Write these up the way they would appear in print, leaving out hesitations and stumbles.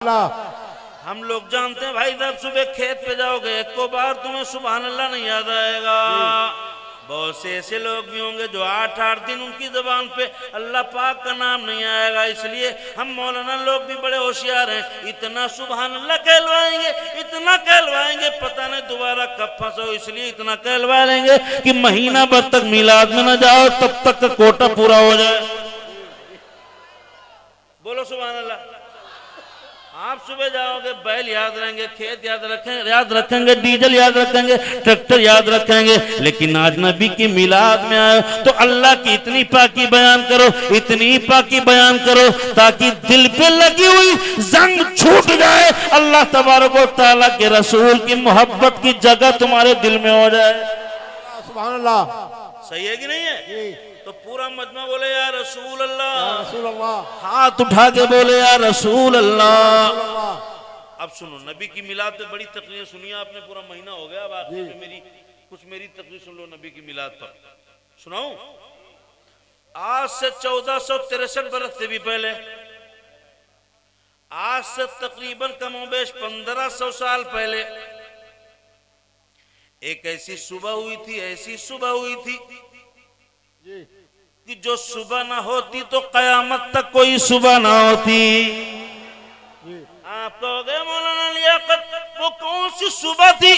हम लोग जानते हैं भाई, जब सुबह खेत पे जाओगे एक को बार तुम्हें सुभान अल्लाह नहीं याद आएगा। बहुत से ऐसे लोग भी होंगे जो 8-8 दिन उनकी ज़बान पे अल्लाह पाक का नाम नहीं आएगा। इसलिए हम मौलाना लोग भी बड़े होशियार हैं, इतना सुभान अल्लाह कहलवाएंगे, इतना कहलवाएंगे, पता नहीं दोबारा कब फंसो, इसलिए इतना कहलवा लेंगे कि महीना भर तक मिलाद में न जाओ तब तक का कोटा पूरा हो जाए। बोलो सुभान अल्लाह। आप सुबह जाओगे बैल याद रहेंगे, खेत याद रखेंगे, डीजल याद रखेंगे, ट्रैक्टर याद रखेंगे, लेकिन आज नबी की मिलाद में आए तो अल्लाह की इतनी पाकी बयान करो, इतनी पाकी बयान करो ताकि दिल पे लगी हुई जंग छूट जाए, अल्लाह तबारक व तआला के रसूल की मोहब्बत की जगह तुम्हारे दिल में हो जाए। सुभान अल्लाह। सही है कि नहीं है? तो पूरा मजमा बोले या रसूल अल्लाह, रसूल अल्लाह, हाथ उठा के बोले या रसूल अल्लाह। अब सुनो, नबी की मिलाद पे बड़ी तकरीर सुनिए आपने, पूरा महीना हो गया, अब आखिर में मेरी तकरीर सुन लो नबी की मिलाद पर। सुनाऊं? आज से 1463 बरस से भी पहले, आज से तकरीबन कमोबेश 1500 साल पहले एक ऐसी सुबह हुई थी कि जो सुबह ना होती तो कयामत तक कोई सुबह ना होती। आप कहोगे मौलाना लियाकत वो कौन सी सुबह थी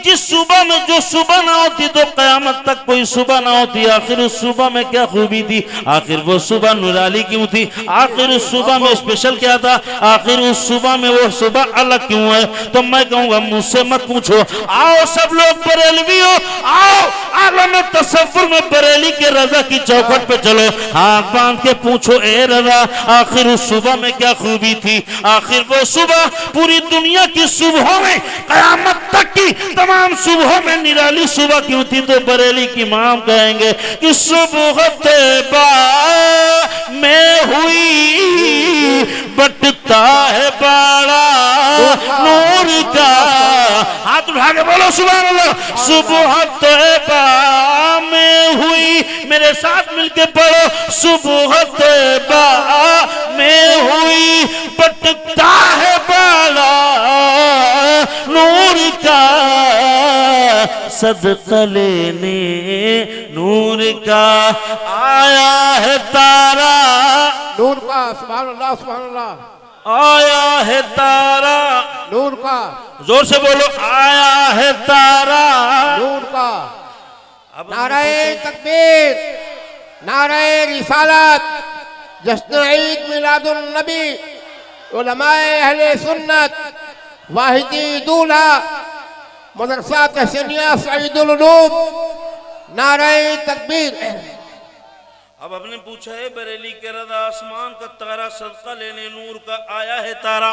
जिस सुबह में जो सुबह ना होती तो कयामत तक कोई सुबह ना होती? आखिर उस सुबह में क्या खूबी थी? आखिर वो सुबह नुराली क्यों थी? आखिर उस सुबह में स्पेशल क्या था? आखिर उस सुबह में वो सुबह अलग क्यों है? तो मैं कहूँगा मुझसे मत पूछो, आओ सब लोग बरेलवी हो, आओ आलम तसव्वुर में बरेली के रजा की चौखट पे चलो, हाथ बांध के पूछो, ए रजा आखिर उस सुबह में क्या खूबी थी? आखिर वो सुबह पूरी दुनिया की सुबहों में, कयामत तक की तमाम सुबहों में निराली सुबह क्यों थी? तो बरेली की इमाम कहेंगे कि सुबह तैबा में हुई बटता है बाड़ा नूर का। हाथ उठा के बोलो सुभान अल्लाह। सुबह तैबा में हुई, मेरे साथ मिलके पढ़ो, सुबह तैबा में हुई बटता है बाड़ा नूर का, सदका लेने नूर का आया है तारा, नूर का। सुभान अल्लाह, सुभान अल्लाह। आया है तारा, नूर का। जोर से बोलो, आया है तारा नूर का। नारे तकबीर, नारे रिसालत, जश्न ईद मिलादुन नबी, उलमाए अहले सुन्नत, वाहिदी दूल्हा, मदरसा तहसीनिया सईदुल उलूम, नारे तकबीर। अब हमने पूछा है बरेली के रजा आसमान का तारा, सदका लेने नूर का आया है तारा।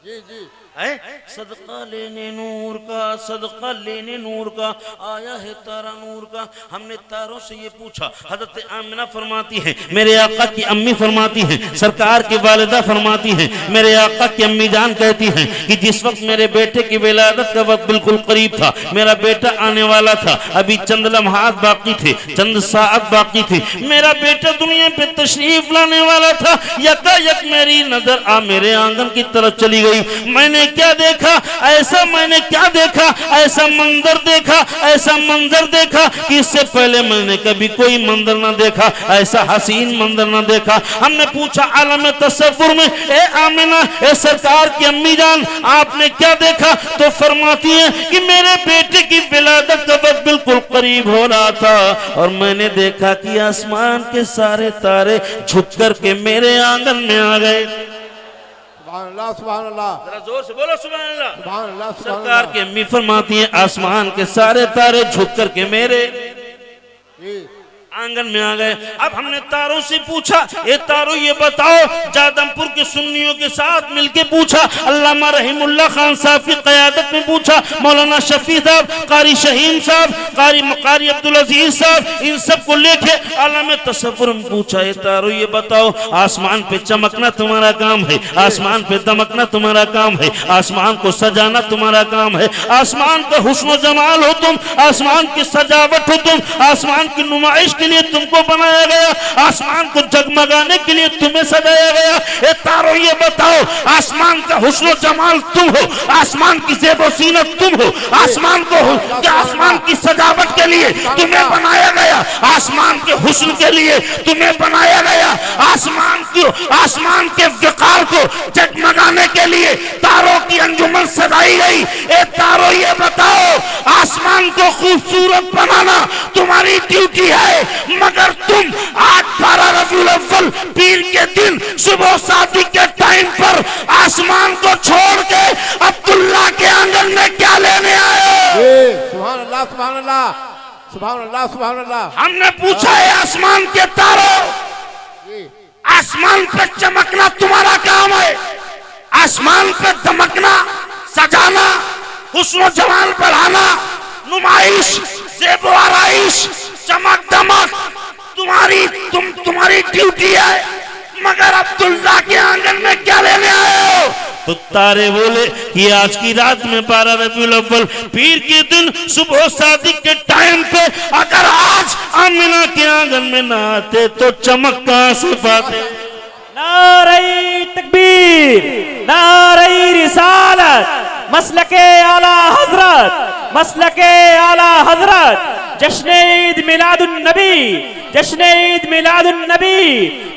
जी जी है सदका लेने नूर का, सदका लेने नूर का आया है तारा नूर का। हमने तारों से ये पूछा, हजरत आमिना फरमाती है, मेरे आका की अम्मी फरमाती हैं, सरकार की वालिदा फरमाती हैं, मेरे आका की अम्मी जान कहती हैं कि जिस वक्त मेरे बेटे की विलादत का वक्त बिल्कुल करीब था, मेरा बेटा आने वाला था, अभी चंद लम्हात बाकी थे, चंद साअत बाकी थी, मेरा बेटा दुनिया पे तशरीफ लाने वाला था, यकायक मेरी नजर मेरे आंगन की तरफ चली गई। मैंने क्या देखा? ऐसा मैंने क्या देखा? ऐसा मंजर देखा, ऐसा मंजर देखा कि इससे पहले मैंने कभी कोई मंजर ना देखा, ऐसा हसीन मंजर ना देखा। हमने पूछा आलम तसव्वुर में, ए आमिना, ए सरकार की अम्मी जान, आपने क्या देखा? तो फरमाती है कि मेरे बेटे की विलादत का वक्त बिल्कुल करीब हो रहा था और मैंने देखा कि आसमान के सारे तारे झुक कर के मेरे आंगन में आ गए। सुभान अल्लाह, सुभान अल्लाह। जरा जोर से बोलो सुभान अल्लाह। सुभान अल्लाह, सुभान सरकार अल्लाह। के अम्मी फरमाती हैं आसमान के सारे तारे झुक कर के मेरे आंगन में आ गए। अब हमने तारों से पूछा, ये तारों ये बताओ, जादमपुर के सुन्नियों के साथ मिलके पूछा, अल्लामा रहीमुल्लाह खान साहब की क़यादत में पूछा, मौलाना शफी साहब, कारी शहीन साहब, कारी अब्दुल अजीज साहब, इन सब को लेके आलम तसव्वुर में पूछा, ये तारों ये बताओ, आसमान पे चमकना तुम्हारा काम है, आसमान पे दमकना तुम्हारा काम है, आसमान को सजाना तुम्हारा काम है, आसमान का हुस्न जमाल हो तुम, आसमान की सजावट हो तुम, आसमान की नुमाइश के लिए तुमको बनाया गया, आसमान को जगमगाने के लिए तुम्हें सजाया गया। ए तारों ये बताओ, आसमान का हुस्न जमाल तुम हो, आसमान की ज़ेब ज़ीनत तुम हो, आसमान को क्या आसमान की सजावट के लिए तुम्हें बनाया गया, आसमान के हुस्न के लिए तुम्हें बनाया गया, आसमान के विकार को जगमगाने के लिए तारों की अंजुमन सजाई गई। ए तारों ये बताओ, आसमान को खूबसूरत बनाना तुम्हारी ड्यूटी है, मगर तुम आज 12 रबीउल अव्वल पीर के दिन सुबह शादी के टाइम पर आसमान को छोड़ के अब्दुल्ला के आंगन में क्या लेने आए हो? सुभान अल्लाह, सुभान अल्लाह, सुभान अल्लाह, सुभान अल्लाह। हमने पूछा है आसमान के तारों, आसमान पे चमकना तुम्हारा काम है, आसमान पे दमकना, सजाना, हुस्न जमाल बढ़ाना, नुमाइश, ज़ेब व आराइश, चमक दमक तुम्हारी ड्यूटी है, मगर अब्दुल्ला के आंगन में क्या लेने आए हो? तो तारे बोले कि आज की रात में 12 रबीउल अव्वल पीर के दिन सुबह शादी के टाइम पे अगर आज आमिना के आंगन में ना आते तो चमक कहां से पाते? नारे तकबीर, नारे रिसालत, मसलके आला हजरत, मसलके आला हजरत, जश्न ईद मिलादुन नबी, जश्न ईद मिलादुन नबी,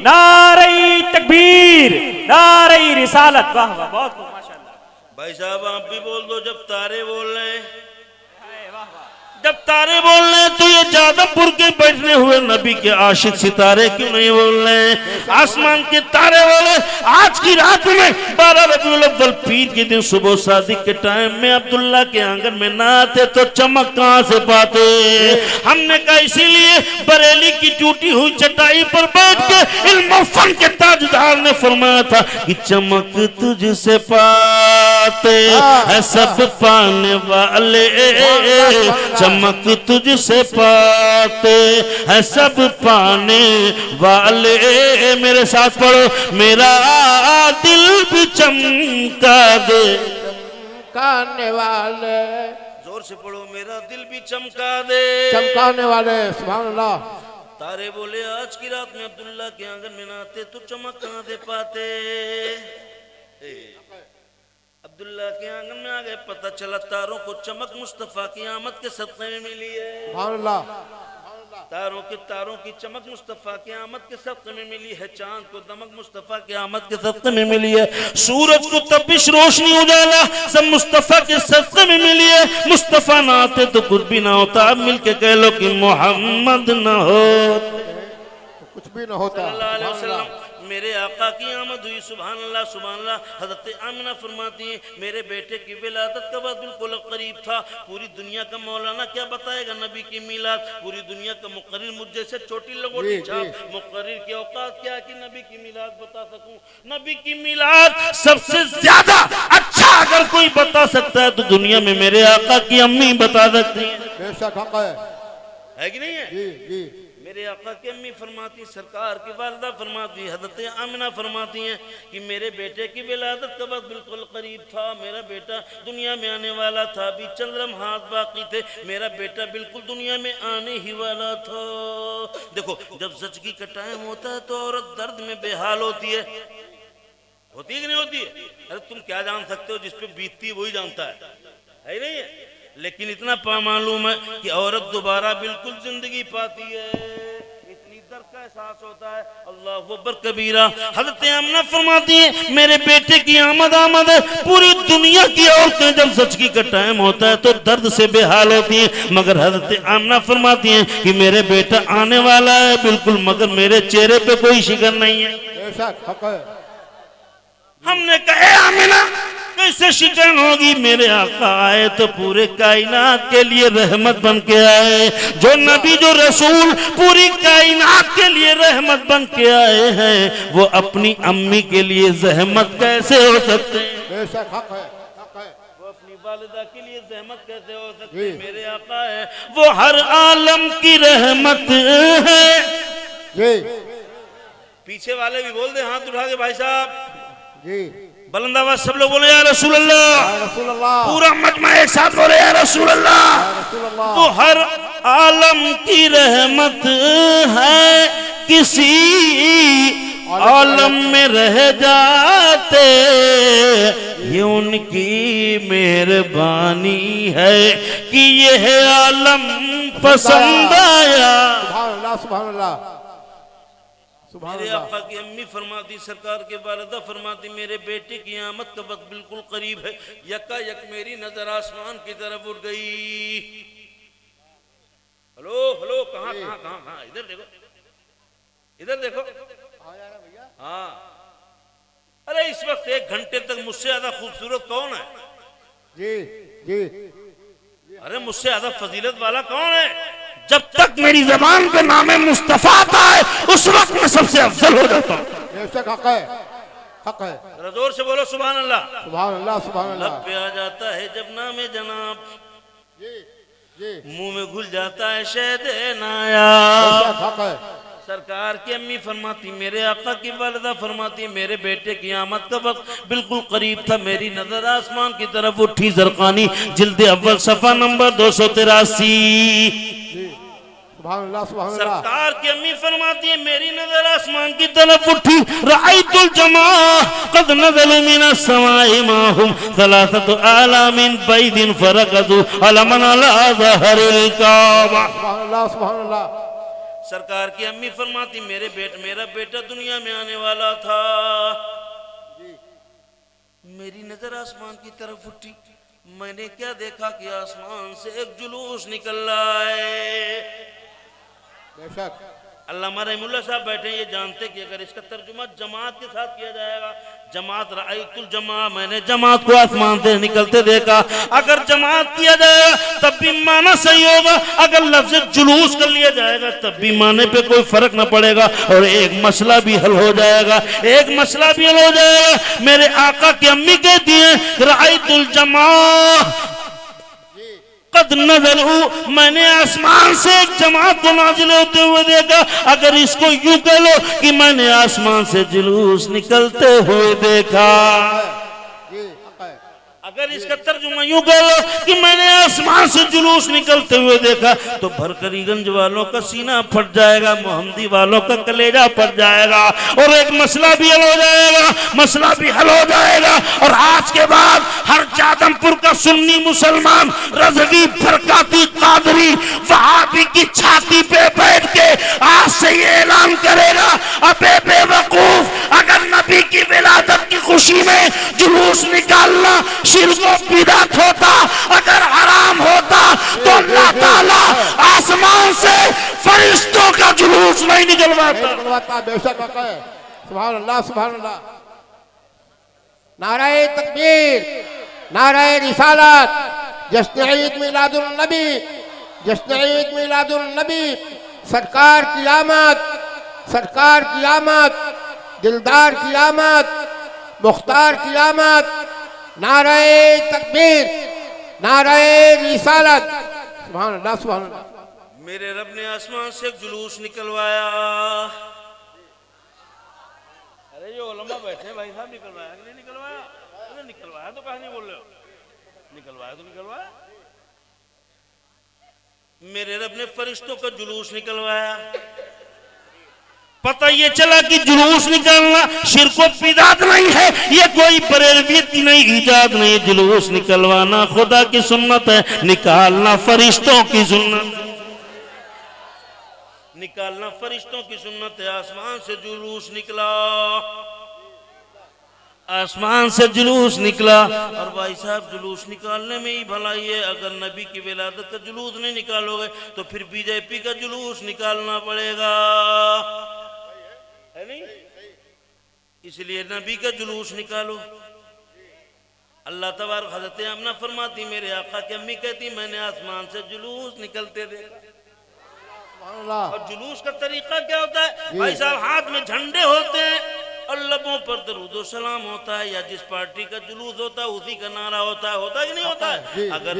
नारे तकबीर, नारे रिसालत। वाह वाह, बहुत खूब, माशाअल्लाह। भाई साहब आप भी बोल दो, जब तारे बोल रहे हैं, जब तारे बोल रहे हैं तो ये जादवपुर के बैठने हुए नबी के आशिक सितारे क्यों नहीं बोल रहे हैं? आसमान के तारे बोले आज की रात में 12 रबीउल अव्वल पीर के दिन सुबह शादी के टाइम में अब्दुल्ला के आंगन में ना आते तो चमक कहां से पाते? हमने कहा इसीलिए बरेली की टूटी हुई चटाई पर बैठ के इल्म फन के ताजदार ने फरमाया था कि चमक तुझसे पाते है सब पाने वाले, चमक तुझसे पाते हैं सब पाने वाले। मेरे साथ पढ़ो, मेरा दिल भी चमका दे, चमकाने वाले। जोर से पढ़ो, मेरा दिल भी चमका दे, चमकाने वाले। सुभान अल्लाह। तारे बोले आज की रात में अब्दुल्ला के आंगन में ना आते तो चमक कहां दे पाते? अब्दुल्ला के आंगन में आ गए, पता चला तारों को चमक मुस्तफा की आमद के सदक़े में मिली है। सुभान अल्लाह। तारों की चमक मुस्तफा की आमद के सदक़े में मिली है, चांद को दमक मुस्तफा की आमद के सदक़े में मिली है, सूरज को तपिश रोशनी उजाला सब मुस्तफा के सदक़े में मिली है। मुस्तफा ना आते तो कुछ भी ना होता। अब मिलके कह लो कि मोहम्मद ना हो तो कुछ भी ना होता। सल्लल्लाहु अलैहि वसल्लम मेरे आका की आमद हुई। सुभान अल्लाह, सुभान अल्लाह। हज़रत आमिना फरमाती हैं मेरे बेटे की विलादत का वक्त बिल्कुल करीब था। पूरी दुनिया का मौलाना क्या बताएगा नबी की मिलाद, पूरी दुनिया का मुक़र्रिर मुझ जैसे छोटी लगोटी छाप मुक़र्रिर की औकात क्या कि नबी की मिलाद बता सकूं। नबी की मिलाद सबसे ज्यादा अच्छा अगर कोई बता सकता है तो दुनिया में मेरे आका की अम्मी बता सकती है। बेशक हक है कि नहीं है? जी जी। मेरे आका की अम्मी फरमाती, सरकार की वालिदा फरमाती, हज़रत आमिना फरमाती हैं कि मेरे बेटे की विलादत का वक्त बिल्कुल करीब था। मेरा बेटा दुनिया में आने वाला था, अभी चंद लम्हात बाकी थे, मेरा बेटा बिल्कुल दुनिया में आने ही वाला था। देखो जब ज़चगी का टाइम होता है तो औरत दर्द में बेहाल होती है कि नहीं होती है? अरे तुम क्या जान सकते हो, जिस पे बीतती है वही जानता है नहीं है? लेकिन इतना मालूम है कि औरत दोबारा बिल्कुल जिंदगी पाती है, इतनी दर्द का एहसास होता है। अल्लाहु अकबर कबीरा। हज़रत आमिना फरमाती है मेरे बेटे की आमद है। पूरी दुनिया की औरतें जब ज़चगी का टाइम होता है तो दर्द से बेहाल होती हैं, मगर हज़रत आमिना फरमाती हैं कि मेरे बेटा आने वाला है बिल्कुल, मगर मेरे चेहरे पे कोई शिकन नहीं है। बेशक हक है। हमने कहा आमिना कैसे शिकन होगी? मेरे आका आए तो पूरे कायनात के लिए रहमत बन के आए। जो नबी जो रसूल पूरी कायनात के लिए रहमत बन के आए हैं, वो अपनी अम्मी के लिए जहमत कैसे हो सकते हैं? बेशक हक है, हक है। वो अपनी वालिदा के लिए जहमत कैसे हो सकते हैं? मेरे आका है वो हर आलम की रहमत है। जी पीछे वाले भी बोल दे हाथ उठा के भाई साहब जी। बुलंद आवाज सब लोग बोले या रसूल अल्लाह। या रसूल अल्लाह। पूरा मजमा एक साथ बोले या रसूल अल्लाह। या रसूल अल्लाह। वो हर आलम की रहमत है, किसी आलम में रह जाते, ये उनकी मेहरबानी है कि यह आलम पसंद आया। सुभान अल्लाह सुभान अल्लाह सुभान मेरे अल्लाह। आका की अम्मी फरमाती, सरकार के वालिदा फरमाती, मेरे बेटे की आमद का वक्त बिल्कुल करीब है। यका यक मेरी नजर आसमान की तरफ उठ गई। हेलो हेलो, कहाँ कहाँ कहाँ कहाँ, इधर देखो इधर देखो। हाँ, अरे इस वक्त 1 घंटे तक मुझसे ज्यादा खूबसूरत कौन है? जी जी अरे मुझसे ज्यादा फजीलत वाला कौन है? जब तक मेरी जबान पे नाम मुस्तफा आता है उस वक्त मैं सबसे अफजल हो जाता हूँ। बेशक हक है, हक है। जरा जोर से बोलो सुभान अल्लाह। सुभान अल्लाह सुभान लब अल्लाह। पे आ जाता है जब नामे जनाब, जी जी मुंह में घुल जाता है शहद नायाब। बेशक हक है। सरकार की अम्मी फरमाती, मेरे आका की वालिदा फरमाती, मेरे बेटे की आमद का वक्त बिल्कुल करीब था, मेरी नजर आसमान की तरफ उठी। ज़रक़ानी जिल्द अव्वल सफ़ा नंबर 283। सुभान अल्लाह सुभान अल्लाह। सरकार की अम्मी फरमाती है, मेरी नजर आसमान की तरफ उठी। रअयतुल जमा क़द नज़लू मिनस समाई माहुम सलासतु आलामिन बैदिन फरक़दू अलमन अला ज़हरिल काबा। सुभान अल्लाह सुभान अल्लाह। सरकार की अम्मी फरमाती, मेरा बेटा दुनिया में आने वाला था। मेरी नजर आसमान की तरफ उठी, मैंने क्या देखा कि आसमान से एक जुलूस निकल रहा है। बेशक अल्लामा रहमुल्लाह साहब बैठे, ये जानते कि अगर इसका तर्जुमा जमात के साथ किया जाएगा, जमात रअयतुल जमा, मैंने जमात को आसमान से निकलते देखा, अगर जमात किया जाएगा तब भी माना सही होगा, अगर लफ्ज़ जुलूस कर लिया जाएगा तब भी माने पे कोई फर्क ना पड़ेगा और एक मसला भी हल हो जाएगा, एक मसला भी हल हो जाएगा। मेरे आका की अम्मी कहती है, रअयतुल जमा कद नज़लू, मैंने आसमान से एक जमात को नाजिल होते हुए देखा। अगर इसको यूं कह लो कि मैंने आसमान से जुलूस निकलते हुए देखा। जी हक है। अगर इसका तर्जुमा यूं कह लो कि मैंने आसमान से जुलूस निकलते हुए देखा, तो भरकरीगंज वालों का सीना फट जाएगा, मोहम्मदी वालों का कलेजा फट जाएगा और एक मसला भी हल हो जाएगा, मसला भी हल हो जाएगा। और आज के बाद हर जादमपुर का सुन्नी मुसलमान, रज़वी, बरकाती, कादरी, वहाबी की छाती पे बैठ के आज से ये ऐलान करेगा, अबे बेवकूफ, अगर नबी की विलादत की खुशी में जुलूस निकालना शिर्क व बिदअत होता, अगर हराम होता तो अल्लाह ताला आसमान से फरिश्तों का जुलूस नहीं निकलवाता। बेशक हक है। सुभान अल्लाह सुभान अल्लाह। नाराए तकबीर, नाराए रिसालत, जश्न ईद मिलादुन नबी, जश्न ईद मिलादुन नबी। सरकार की आमद, सरकार की आमद, दिलदार की आमद, मुख्तार की आमद। नाराए तकबीर, नाराए रिसालत। सुभान अल्लाह सुभान अल्लाह। मेरे रब ने आसमान से एक जुलूस निकलवाया। अरे जो उलमा बैठे भाई साहब, निकलवाया कि नहीं निकलवाया? अरे निकलवाया तो कहा नहीं बोल रहे हो? निकलवाया तो निकलवाया। मेरे रब ने फरिश्तों का जुलूस निकलवाया। पता ये चला कि जुलूस निकालना शिर्क व बिदअत नहीं है, ये कोई बरेलवियत की नहीं, इजाद नहीं। जुलूस निकलवाना खुदा की सुन्नत है, निकालना फरिश्तों की सुन्नत, निकालना फरिश्तों की सुन्नत है। आसमान से जुलूस निकला, आसमान से जुलूस निकला। और भाई साहब, जुलूस निकालने में ही भलाई है। अगर नबी की विलादत का जुलूस नहीं निकालोगे तो फिर बीजेपी का जुलूस निकालना पड़ेगा, है नहीं? इसलिए नबी का जुलूस निकालो। अल्लाह तबारक हज़रत आमना फरमाती, मेरे आका की अम्मी कहती, मैंने आसमान से जुलूस निकलते देखा। और जुलूस का तरीका क्या होता है भाई साहब? हाथ में झंडे होते हैं, और लबों पर दरूदो सलाम होता है, या जिस पार्टी का जुलूस होता है उसी का नारा होता है कि नहीं होता है? अगर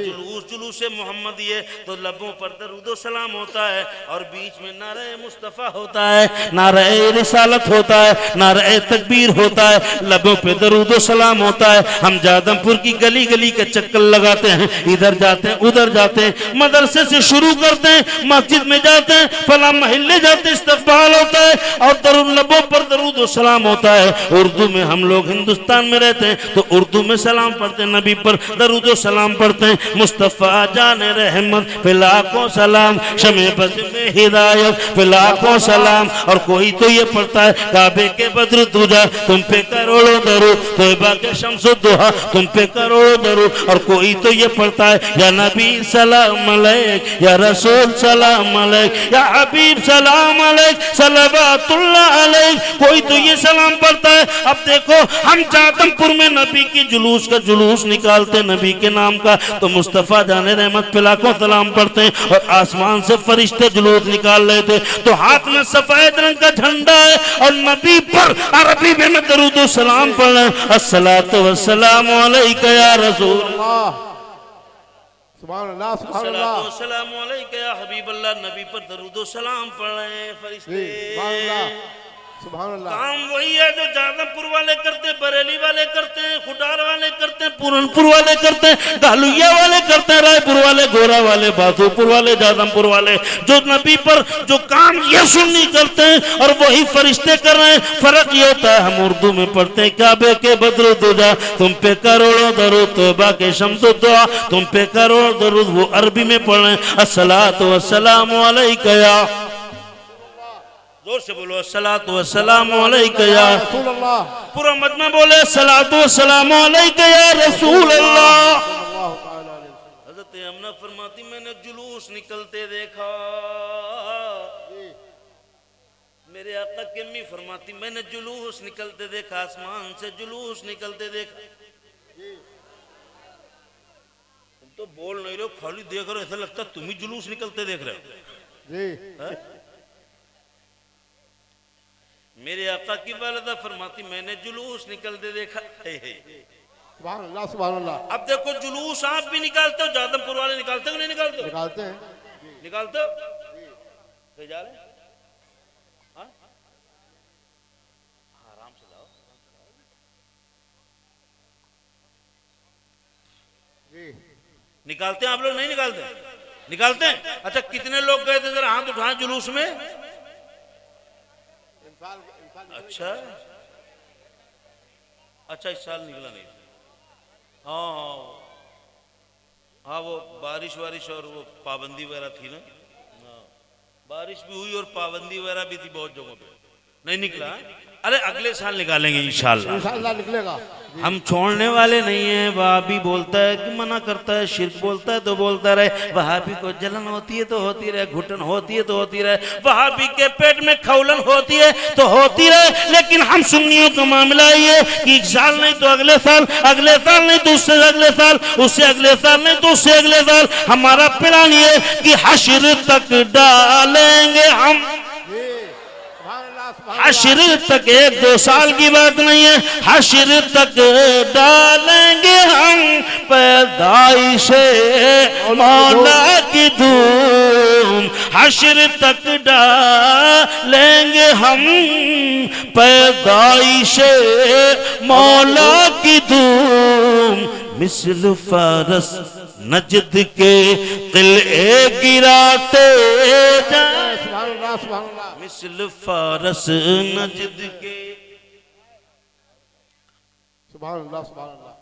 जुलूस मोहम्मदी है तो लबों पर दरूदो सलाम होता है और बीच में नारा मुस्तफ़ा होता है, नारा रिसालत होता है, नारा तकबीर होता है, लबों पे दरूदो सलाम होता है। हम जादमपुर की गली गली के चक्कर लगाते हैं, इधर जाते हैं उधर जाते हैं, मदरसे से शुरू करते हैं, मस्जिद में जाते हैं, फला महल्ले जाते हैं, इस्तकबाल होता है और लबों पर दरूद व सलाम होता है। उर्दू में हम लोग हिंदुस्तान में रहते हैं तो उर्दू में सलाम पढ़ते हैं, नबी पर दरूद व सलाम पढ़ते हैं। मुस्तफ़ा जाने रहमत पे लाखों सलाम, शमे बज़ में हिदायत पे लाखों सलाम। और कोई तो ये पढ़ता है काबे के बद्र दुजा तुम पे करोड़ों दरूद, तौबा के शम्सो दुहा तुम पे करोड़ों दरूद। और कोई तो ये पढ़ता है या नबी सलाम अलैक, या रसूल सलाम अलैक, या हबीब सलाम अलैक, सलवातुल्लाह अलैक। कोई तो ये सलाम पढ़ता है। अब देखो हम जादमपुर में नबी की जुलूस का जुलूस निकालते नबी के नाम का, तो मुस्तफ़ा जाने रहमत पे लाखों सलाम पढ़ते हैं। और आसमान से फरिश्ते जुलूस निकाल रहे थे तो हाथ में सफेद रंग का झंडा है और नबी पर अरबी में दरूद व सलाम पढ़ रहे हैं, अस्सलातु वस्सलामु अलैका या रसूल अल्लाह, सुभान अल्लाह, सुभान अल्लाह, अस्सलामु अलैका या हबीब अल्लाह। नबी पर दरूद व सलाम पढ़ रहे हैं फरिश्ते। सुभान अल्लाह, सुभान अल्लाह। काम वही है जो जादमपुर वाले करते, बरेली वाले करते हैं, खुटार वाले करते हैं, पूरनपुर वाले करते हैं, दहलुया वाले करते हैं, रायपुर वाले, गोरा वाले, बासुपुर वाले, जादमपुर वाले। जो नबी पर जो काम ये सुन्नी करते हैं और वही फरिश्ते कर रहे हैं। फर्क ये होता है हम उर्दू में पढ़ते हैं काबे के बद्र दुजा तुम पे करोड़ों दरूद, तौबा के शम्सो दुआ तुम पे करोड़ों दरूद, वो अरबी में पढ़ रहे हैं अस्सलातु वस्सलामु अलैका या, जोर से बोलो अस्सलातु वस्सलामु अलैका या रसूल अल्लाह, पूरा मजमा बोले अस्सलातु वस्सलामु अलैका या रसूल अल्लाह। हज़रत अमना फरमाती मैंने जुलूस निकलते देखा, मेरे आका की अम्मी फरमाती मैंने जुलूस निकलते देखा, आसमान से जुलूस निकलते देखा। तुम तो बोल नहीं रहे हो, खाली देख रहे हो, ऐसा लगता तुम ही जुलूस निकलते देख रहे हो जी। मेरे आका की वालिदा फरमाती मैंने जुलूस निकलते देखा। सुभान अल्लाह, सुभान अल्लाह। अब देखो जुलूस आप भी निकालते हो, जादमपुर वाले निकालते हो नहीं निकालते हो? निकालते हैं, निकालते हो? कहीं जा रहे हैं? हाँ? आराम से लाओ जी। निकालते हैं आप लोग नहीं निकालते? निकालते हैं। अच्छा कितने लोग गए थे जरा हाथ उठाएं जुलूस में? अच्छा अच्छा इस साल निकला नहीं। हाँ हाँ वो बारिश वारिश और वो पाबंदी वगैरह थी ना, हाँ बारिश भी हुई और पाबंदी वगैरह भी थी बहुत जगहों पे, नहीं निकला। अरे अगले साल निकालेंगे इंशाल्लाह, इंशाल्लाह निकलेगा। हम छोड़ने वाले नहीं हैं। वहाबी बोलता है कि मना करता है, शिर्क बोलता है तो बोलता रहे, वहाबी को जलन होती है तो होती रहे, घुटन होती है तो होती रहे, वहाबी के पेट में खौलन होती है तो होती रहे। लेकिन हम सुन्नियों का मामला ये कि एक साल नहीं तो अगले साल, अगले साल नहीं तो उससे अगले साल, उससे अगले साल नहीं तो उससे अगले साल। हमारा प्लान ये कि हश्र तक डालेंगे हम, हश्र तक, एक दो साल की बात नहीं है, हश्र तक डालेंगे हम पैदाइश मौला की धूम, हश्र तक डालेंगे हम पैदाइश मौला की धूम। मिसल फारस नजद के किले गिराते जाए, सुभान अल्लाह, सुभान अल्लाह। मिसल फारस नजद के, सुभान अल्लाह, सुभान अल्लाह।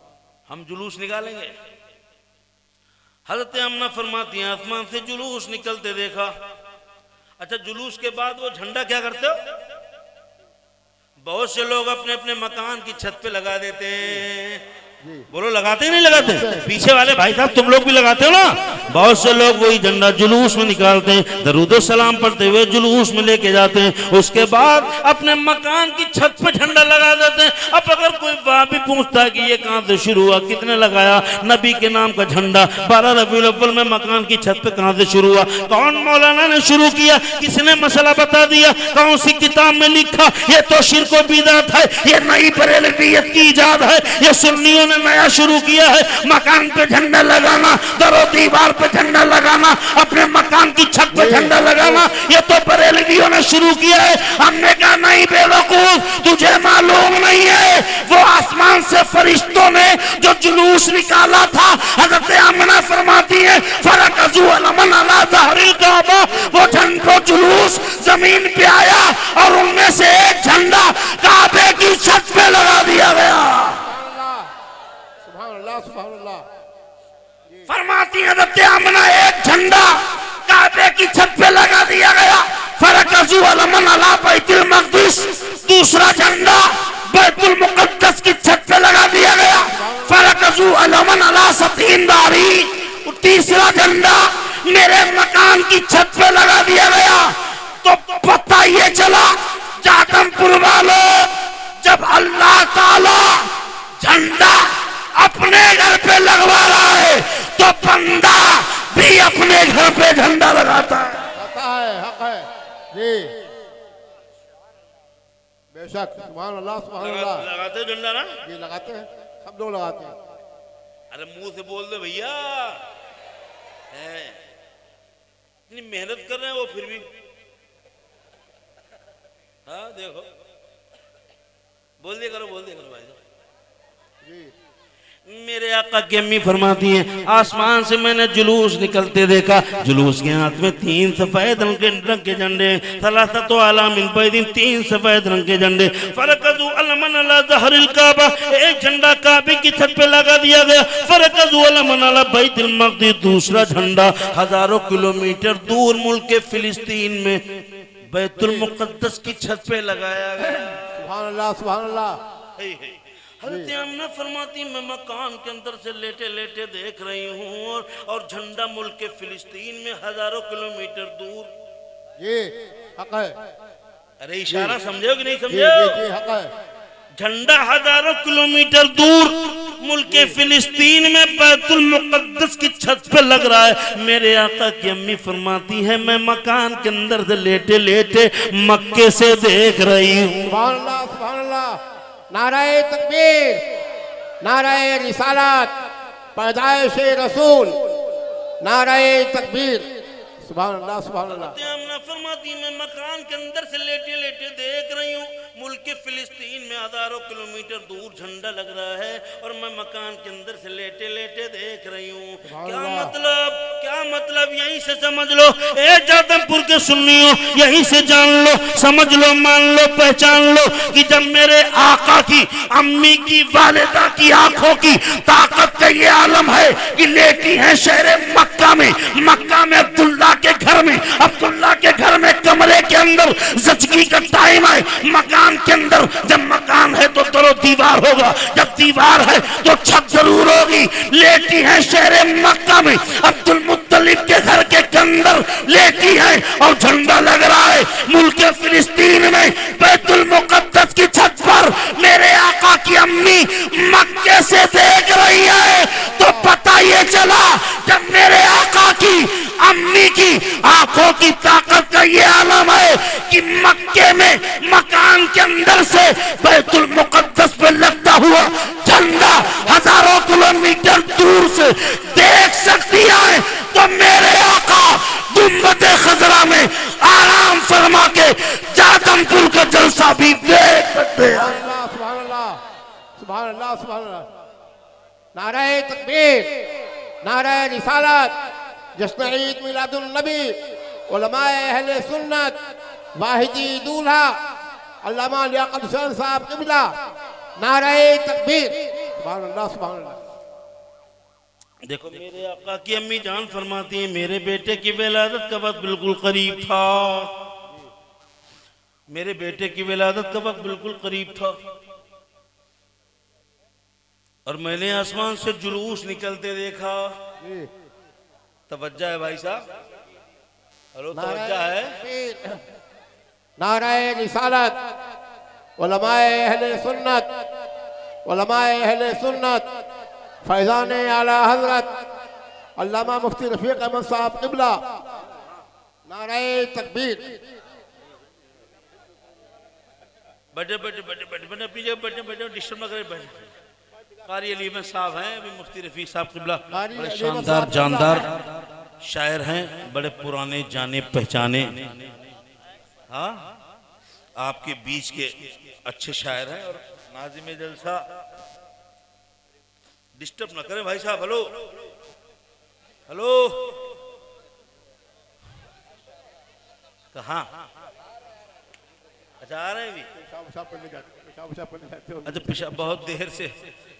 हम जुलूस निकालेंगे। हज़रत अम्ना फरमाती हैं आसमान से जुलूस निकलते देखा। अच्छा जुलूस के बाद वो झंडा क्या करते हो? बहुत से लोग अपने अपने मकान की छत पे लगा देते हैं, बोलो लगाते नहीं लगाते? पीछे वाले भाई साहब तुम लोग भी लगाते हो ना? बहुत से लोग वही झंडा जुलूस में निकालते हैं, दरूद सलाम पढ़ते हुए जुलूस में लेके जाते हैं, उसके बाद अपने मकान की छत पे झंडा लगा देते हैं। अब अगर कोई वहां भी पूछता है कि ये कहां से शुरू हुआ, कितने लगाया? नबी के नाम का झंडा 12 रबीउल अव्वल में मकान की छत पे कहां से शुरू हुआ? कौन मौलाना ने शुरू किया? किसने मसला बता दिया? कौन सी किताब में लिखा? ये तो शिर्क व बिदअत है, ये नई बरेलवियत की इजाद है, ये सुन्नियों ने नया शुरू किया है। मकान पे झंडा लगाना, दरो दीवार पे झंडा लगाना, अपने मकान की छत पे झंडा लगाना, ये तो बरेलवियों ने शुरू किया है। हमने कहा नहीं बेवकूफ, तुझे मालूम नहीं है वो आसमान से फरिश्तों ने जो जुलूस निकाला था, हजरत आमना फरमाती है फरकजू अलमन अला ज़हरिल काबा, वो झंडा जुलूस जमीन पे आया और उनमें से एक झंडा काबे की छत पे लगा दिया गया। फरमाती है हज़रत आमना एक झंडा काबे की छत पे लगा दिया गया। फरकजू अलमन अला बैतुल मक़दिस, दूसरा झंडा बैतुल मुक़द्दस की छत पे लगा दिया गया। फरकजू अलमन अला सतीनदारी, तीसरा झंडा मेरे मकान की छत पे लगा दिया गया। तो पता ये चला जादमपुर वालों, जब अल्लाह ताला झंडा अपने घर पे लगवा रहा है तो बंदा भी अपने घर पे झंडा लगाता है। हक है जी, बेशक। सुभान अल्लाह, सुभान अल्लाह। लगाते हो झंडा ना? ये लगाते हैं, सब लोग लगाते हैं। अरे मुंह से बोल दो भैया, इतनी मेहनत कर रहे हैं वो फिर भी। हाँ देखो, बोल दिया करो भाई साहब जी। मेरे आका की अम्मी फरमाती हैं आसमान से मैंने जुलूस निकलते देखा, जुलूस के हाथ में 3 सफेद रंग के झंडे, सलासतो आला मिन बैदिन, 3 सफेद रंग के झंडे। फरकजू अलमन अला ज़हरिल काबा, एक झंडा काबे की छत पे लगा दिया गया। फरकजू अलमन अला बैतुल मक़दिस, दूसरा झंडा हजारों किलोमीटर दूर मुल्क के फिलिस्तीन में बैतुल मुक़द्दस की छत पे लगाया गया। सुभान अल्लाह, सुभान अल्लाह। हज़रत आमना फरमाती मैं मकान के अंदर से लेटे लेटे देख रही हूँ और झंडा मुल्क के फिलिस्तीन में हजारों किलोमीटर दूर। ये हक है। अरे इशारा समझो कि नहीं समझो? जी हक है। झंडा हजारों किलोमीटर दूर मुल्क के फिलिस्तीन में बैतुल मुक़द्दस की छत पे लग रहा है। मेरे आका की अम्मी फरमाती है मैं मकान के अंदर से लेटे लेटे मक्के से देख रही हूँ। सुभान अल्लाह, सुभान अल्लाह। नाराए तकबीर, नाराए रिसालत, पैदाइश रसूल, नाराए तकबीर। सुभान अल्लाह, सुभान अल्लाह। आमना फरमाती मैं मकान के अंदर से लेटे लेटे देख रही हूँ मुल्क के फिलिस्तीन में हजारों किलोमीटर दूर झंडा लग रहा है और मैं मकान के अंदर से लेटे लेटे देख रही हूँ। क्या मतलब यहीं से समझ लो ए जादमपुर के सुन्नियों, यहीं से जान लो, समझ लो, मान लो, पहचान लो कि जब मेरे आका की अम्मी की वालिदा की आंखों की ताकत का ये आलम है कि लेटी है शहर मक्का में अब्दुल्ला के घर में, अब्दुल्ला के घर में कमरे के अंदर ज़चगी का टाइम है। मकान के अंदर जब मकान है तो दरो दीवार होगा, जब दीवार है तो छत जरूर होगी। लेटी है शहर मक्का में अब्दुल मुत्तलिब के घर के अंदर लेटी है और झंडा लग रहा है मुल्क फिलिस्तीन में बैतुल मुक़द्दस की छत पर। मेरे आका की अम्मी मक्के से देख रही है तो पता ये चला जब मेरे आका की अम्मी की आंखों की ताकत का ये आलम है कि मक्के में मकान के अंदर से बैतुल मुक़द्दस पे लगता हुआ झंडा हजारों किलोमीटर दूर से देख सकती है। तो मेरे आका गुंबद खजरा में आराम फरमा के जादमपुर का जलसा भी देख सकते हैं। सुभान अल्लाह, सुभान अल्लाह, सुभान अल्लाह। नाराए तकबीर, नाराए रिसालत, जश्न ईद मिलादुन नबी, उलमाए अहले सुन्नत, वाहिदी दूल्हा अल्लामा लियाकत हुसैन साहब क़िबला, नाराए तकबीर। सुभान अल्लाह, सुभान अल्लाह। देखो मेरे आका की अम्मी जान फरमाती है मेरे बेटे की विलादत का वक्त बिल्कुल करीब था, मेरे बेटे की विलादत का वक्त बिल्कुल करीब था। और मैंने आसमान से जुलूस निकलते देखा। जी तवज्जो है भाई साहब, हेलो तवज्जो है। नाराए रिसालत, उलमाए अहले सुन्नत, उलमाए अहले सुन्नत, फैजान आला हजरत अल्लामा मुफ्ती रफीक अहमद साहब क़िबला, नाराए तकबीर। बैठे बैठे बैठे बैठे बैठे पीछे बैठे बैठे डिस्टर्ब न करें। बैठे कारी अली अहमद साहब हैं, अभी मुफ्ती रफीक साहब क़िबला, बड़े शानदार जानदार शायर हैं, बड़े पुराने जाने पहचाने, हाँ आपके बीच के अच्छे शायर हैं। और नाज़िम जलसा डिस्टर्ब ना करें भाई साहब। हेलो हेलो कहाँ? अच्छा आ रहे हैं भी। अच्छा पिछा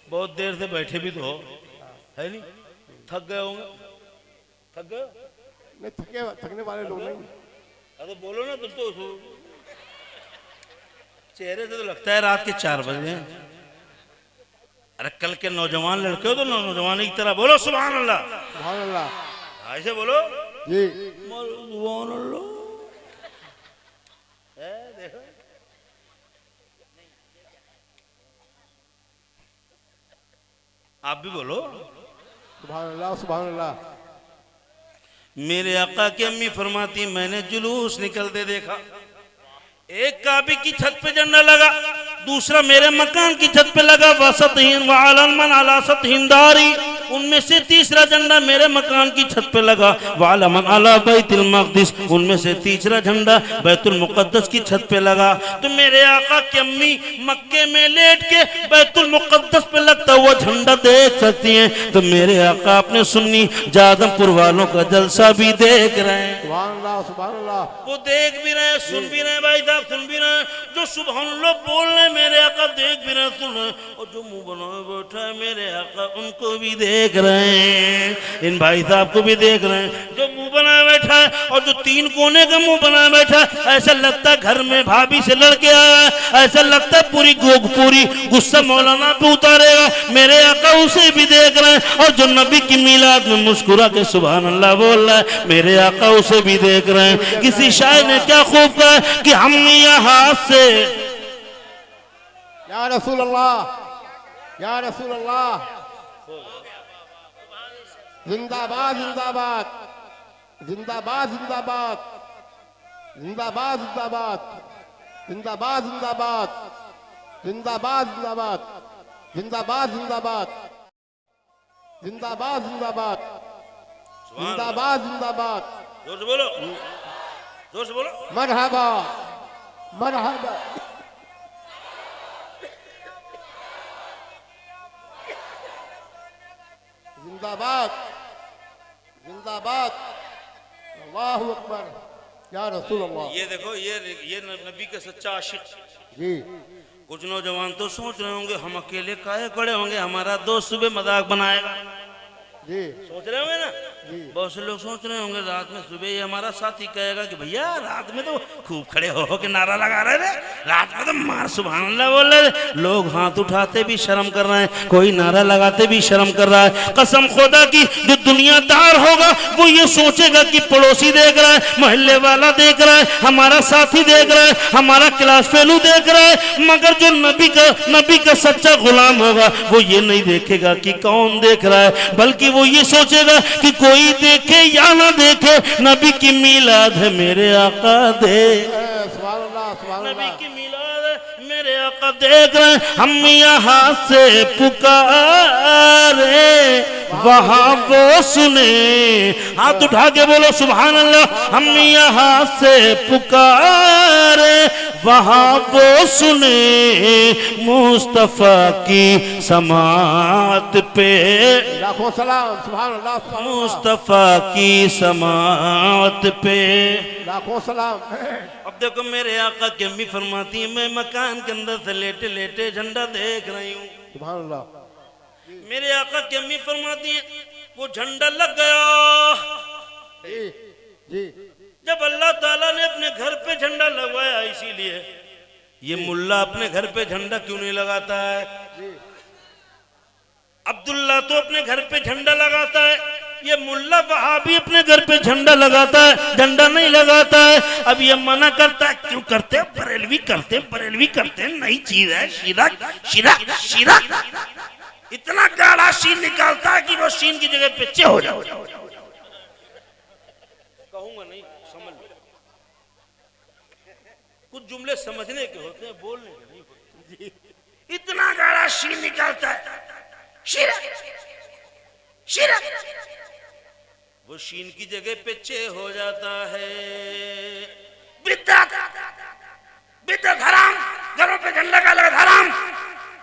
बहुत देर से बैठे भी तो हो, है नहीं? थक गए होंगे? थक गए? नहीं थकने वाले लोग नहीं। अरे बोलो ना तुम तो, चेहरे से तो लगता है रात के 4 बजे हैं। अरे कल के नौजवान लड़के हो तो नौजवान की तरह बोलो सुभान अल्लाह। सुभान अल्लाह, ऐसे बोलो जी सुभान अल्लाह। देखो आप भी बोलो सुभान अल्लाह, सुभान अल्लाह। मेरे आका की अम्मी फरमाती मैंने जुलूस निकलते देखा। एक काबे की छत पे झंडा लगा, दूसरा मेरे मकान की छत पे लगा। वसतहीन व अलमन अला सतहिंदारी, उनमें से तीसरा झंडा मेरे मकान की छत पे लगा। वालमन अला बैतुल मक़दिस, उनमें से तीसरा झंडा बैतुल मुक़द्दस की छत पे लगा। तो मेरे आका की अम्मी मक्के में लेट के बैतुल मुक़द्दस पे लगता हुआ झंडा देख सकती हैं, तो मेरे आका अपने सुन्नी जादमपुर वालों का जलसा भी देख रहे हैं। सुभान अल्लाह, सुभान अल्लाह। वो देख भी रहे हैं, सुन भी रहे हैं भाई साहब, सुन भी रहे हैं। जो सुभान अल्लाह बोल रहे मेरे आका देख भी रहे हैं, सुन रहे हैं। और जो मुंह बनाए बैठा है मेरे आका उनको भी देख रहे हैं, इन भाई साहब को भी देख रहे हैं। जो मुंह बनाए बैठा है और जो 3 कोने का मुंह बनाए बैठा है, ऐसा लगता है घर में भाभी से लड़के आया है। ऐसा लगता है पूरी गुस्सा मौलाना पे उतारेगा, मेरे आका उसे भी देख रहे हैं। और जो नबी की मीलाद में मुस्कुरा के सुभान अल्लाह बोल रहा है, मेरे आका उसे भी देख रहे हैं। किसी शायर ने क्या खूब कहा कि हम यहाँ से या रसूल अल्लाह, या रसूल अल्लाह, जिंदाबाद जिंदाबाद, जिंदाबाद जिंदाबाद, जिंदाबाद जिंदाबाद, जिंदाबाद जिंदाबाद, जिंदाबाद जिंदाबाद, जिंदाबाद जिंदाबाद, जिंदाबाद जिंदाबाद, जिंदाबाद जिंदाबाद। जोर से बोलो, जोर से बोलो। मरहबा मरहबा। जिंदाबाद जिंदाबाद, अल्लाहु अकबर, या रसूल अल्लाह। ये देखो ये नबी का सच्चा आशिक। जी कुछ नौजवान तो सोच रहे होंगे हम अकेले काहे खड़े होंगे, हमारा दोस्त सुबह मजाक बनाएगा। जी सोच रहे होंगे ना, जी। बहुत से लोग सोच रहे होंगे रात में सुबह ये हमारा साथी कहेगा कि भैया रात में तो खूब खड़े हो के नारा लगा रहे थे, रात में तो मार सुभान अल्लाह बोल रहे थे। लोग हाथ उठाते भी शर्म कर रहे हैं, कोई नारा लगाते भी शर्म कर रहा है। कसम खुदा की जो दुनियादार होगा वो ये सोचेगा कि पड़ोसी देख रहा है, मोहल्ले वाला देख रहा है, हमारा साथी देख रहा है, हमारा क्लास फेलू देख रहा है। मगर जो नबी का सच्चा गुलाम होगा वो ये नहीं देखेगा कि कौन देख रहा है, बल्कि वो ये सोचेगा कि कोई देखे या ना देखे, नबी की मीलाद है मेरे आका दे। सुभान अल्लाह, सुभान नबी अल्लाह। की मीलाद है मेरे आका देख रहे हैं। हम यहाँ से पुकारे वहाँ वो सुने, हाथ उठा के बोलो सुभान अल्लाह। हम यहाँ से पुकारे वहाँ वो सुने, मुस्तफा की समात पे लाखों सलाम, सुभान अल्लाह, सुभान अल्लाह। मुस्तफा की समात पे लाखों सलाम। अब देखो मेरे आका की अम्मी फरमाती है मैं मकान के अंदर से लेटे लेटे झंडा देख रही हूँ। सुभान अल्लाह। मेरे आका की अम्मी फरमाती है वो झंडा लग गया। जी जी जब अल्लाह ताला ने अपने घर पे झंडा लगवाया, इसीलिए ये मुल्ला अपने घर पे झंडा क्यों नहीं लगाता है? अब्दुल्ला तो अपने घर पे झंडा लगाता है, ये मुल्ला वहाबी अपने घर पे झंडा लगाता है, झंडा नहीं लगाता है। अब ये मना करता है, क्यों करते हैं? बरेलवी करते हैं, बरेलवी करते हैं, नई चीज है, शिरक शिरक शिरक। इतना गाढ़ा शीन निकालता है कि वो शीन की जगह पे चे हो जाओ। कहूंगा नहीं, समझ लो, कुछ जुमले समझने के होते हैं, बोलने के नहीं होते। इतना गाढ़ा शीन निकालता है, शिरक शिरक, वो शीन की जगह पे चे हो जाता है। बिद्दत बिद्दत हराम, घरों पे झंडा का लगा हराम।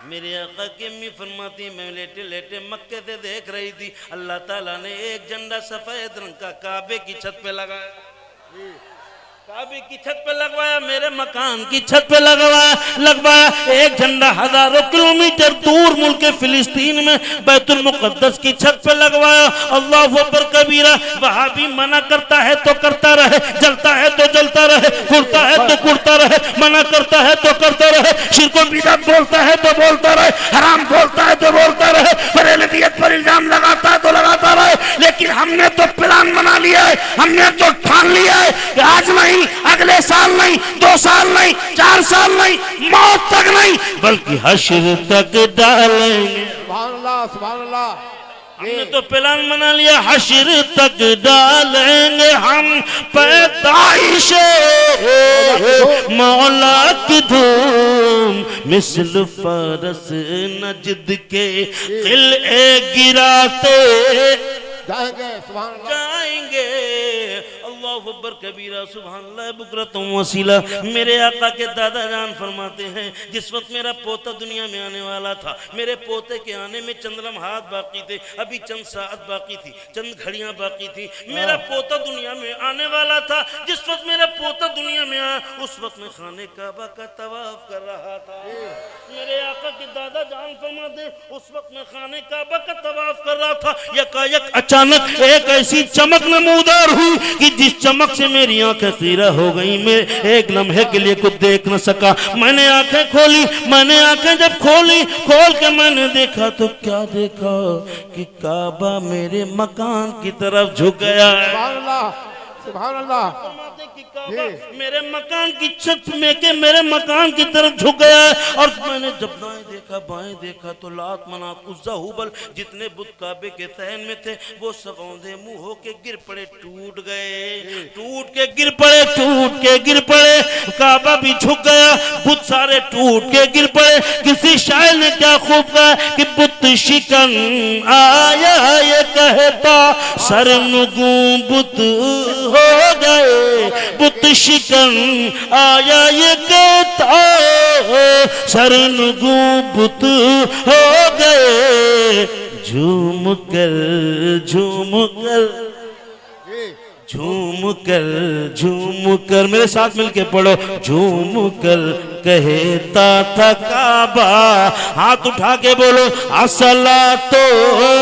मेरे आका की अम्मी फरमाती, मैं लेटे लेटे मक्के से देख रही थी, अल्लाह ताला ने एक झंडा सफेद रंग का काबे की छत पे लगाया, काबे की छत पे लगवाया, मेरे मकान की छत पे लगवाया। एक झंडा हजारों किलोमीटर दूर मुल्क फिलिस्तीन में बैतुल मुकद्दस की छत पे लगवाया। अल्लाह अकबर कबीरा। वहाबी मना करता है तो करता रहे, जलता है तो जलता रहे, कुड़ता है तो कुड़ता रहे, मना करता है तो करता रहे, शिर्क बिदअत बोलता है तो बोलता रहे, हराम बोलता है तो बोलता रहे, बरेलवियत पर इल्जाम लगाता है तो लगाता रहे। लेकिन हमने तो प्लान बना लिया है, हमने तो ठान लिया है कि आज नहीं, अगले साल नहीं, 2 साल नहीं, 4 साल नहीं, मौत तक नहीं, बल्कि हश्र तक डालेंगे। सुभान अल्लाह, सुभान अल्लाह। हमने तो प्लान बना लिया, हश्र तक डालेंगे हम पैदाइश मौला की धूम, मिसल फरस नजद के किले गिराते जाएंगे। सुभान अल्लाह, जाएंगे। अल्लाह अकबर कबीरा, सुभान अल्लाह बुकरतुम वसीला। मेरे आका के दादा जान फरमाते हैं, जिस वक्त मेरा पोता दुनिया में आने वाला था, मेरे पोते के आने में चंद लम्हात बाकी थे, अभी चंद सात बाकी थी, चंद घड़ियां बाकी थी। मेरा पोता दुनिया में आने वाला था। जिस वक्त मेरा पोता दुनिया में आया, उस वक्त मैं खाने काबा का तवाफ कर रहा था। मेरे आका के दादा जान फरमाते, उस वक्त मैं खाने काबा का तवाफ कर रहा था। यकायक अचानक एक ऐसी चमक नमूदार हुई कि जिस चमक से मेरी आंखें खीरा हो गई। मैं एक लम्हे के लिए कुछ देख न सका। मैंने आंखें खोली, मैंने आंखें जब खोली, खोल के मैंने देखा तो क्या देखा कि काबा मेरे मकान की तरफ झुक गया है। सुभान अल्लाह, सुभान अल्लाह। मेरे मकान की छत में के मेरे मकान की तरफ झुक गया है। और मैंने जब दाएं देखा बाएं देखा तो लात मनात उज़्ज़ा हुबल जितने बुत काबे के सहन में थे, वो सब औंधे मुंह होके गिर पड़े, टूट गए, टूट के गिर पड़े, टूट के गिर पड़े। काबा भी झुक गया, बुत सारे टूट के गिर पड़े। किसी शायर ने क्या खूब कहा कि बुत शिकन आया ये कहता सरनुगू बुत हो गए, बुत शिकन आया ये कहता शरणगू बुत हो गए। झूम कर झूम कर झूम कर झूम कर, मेरे साथ मिलके पढ़ो, झूम कर कहता था काबा। हाथ उठा के बोलो अस्सलातो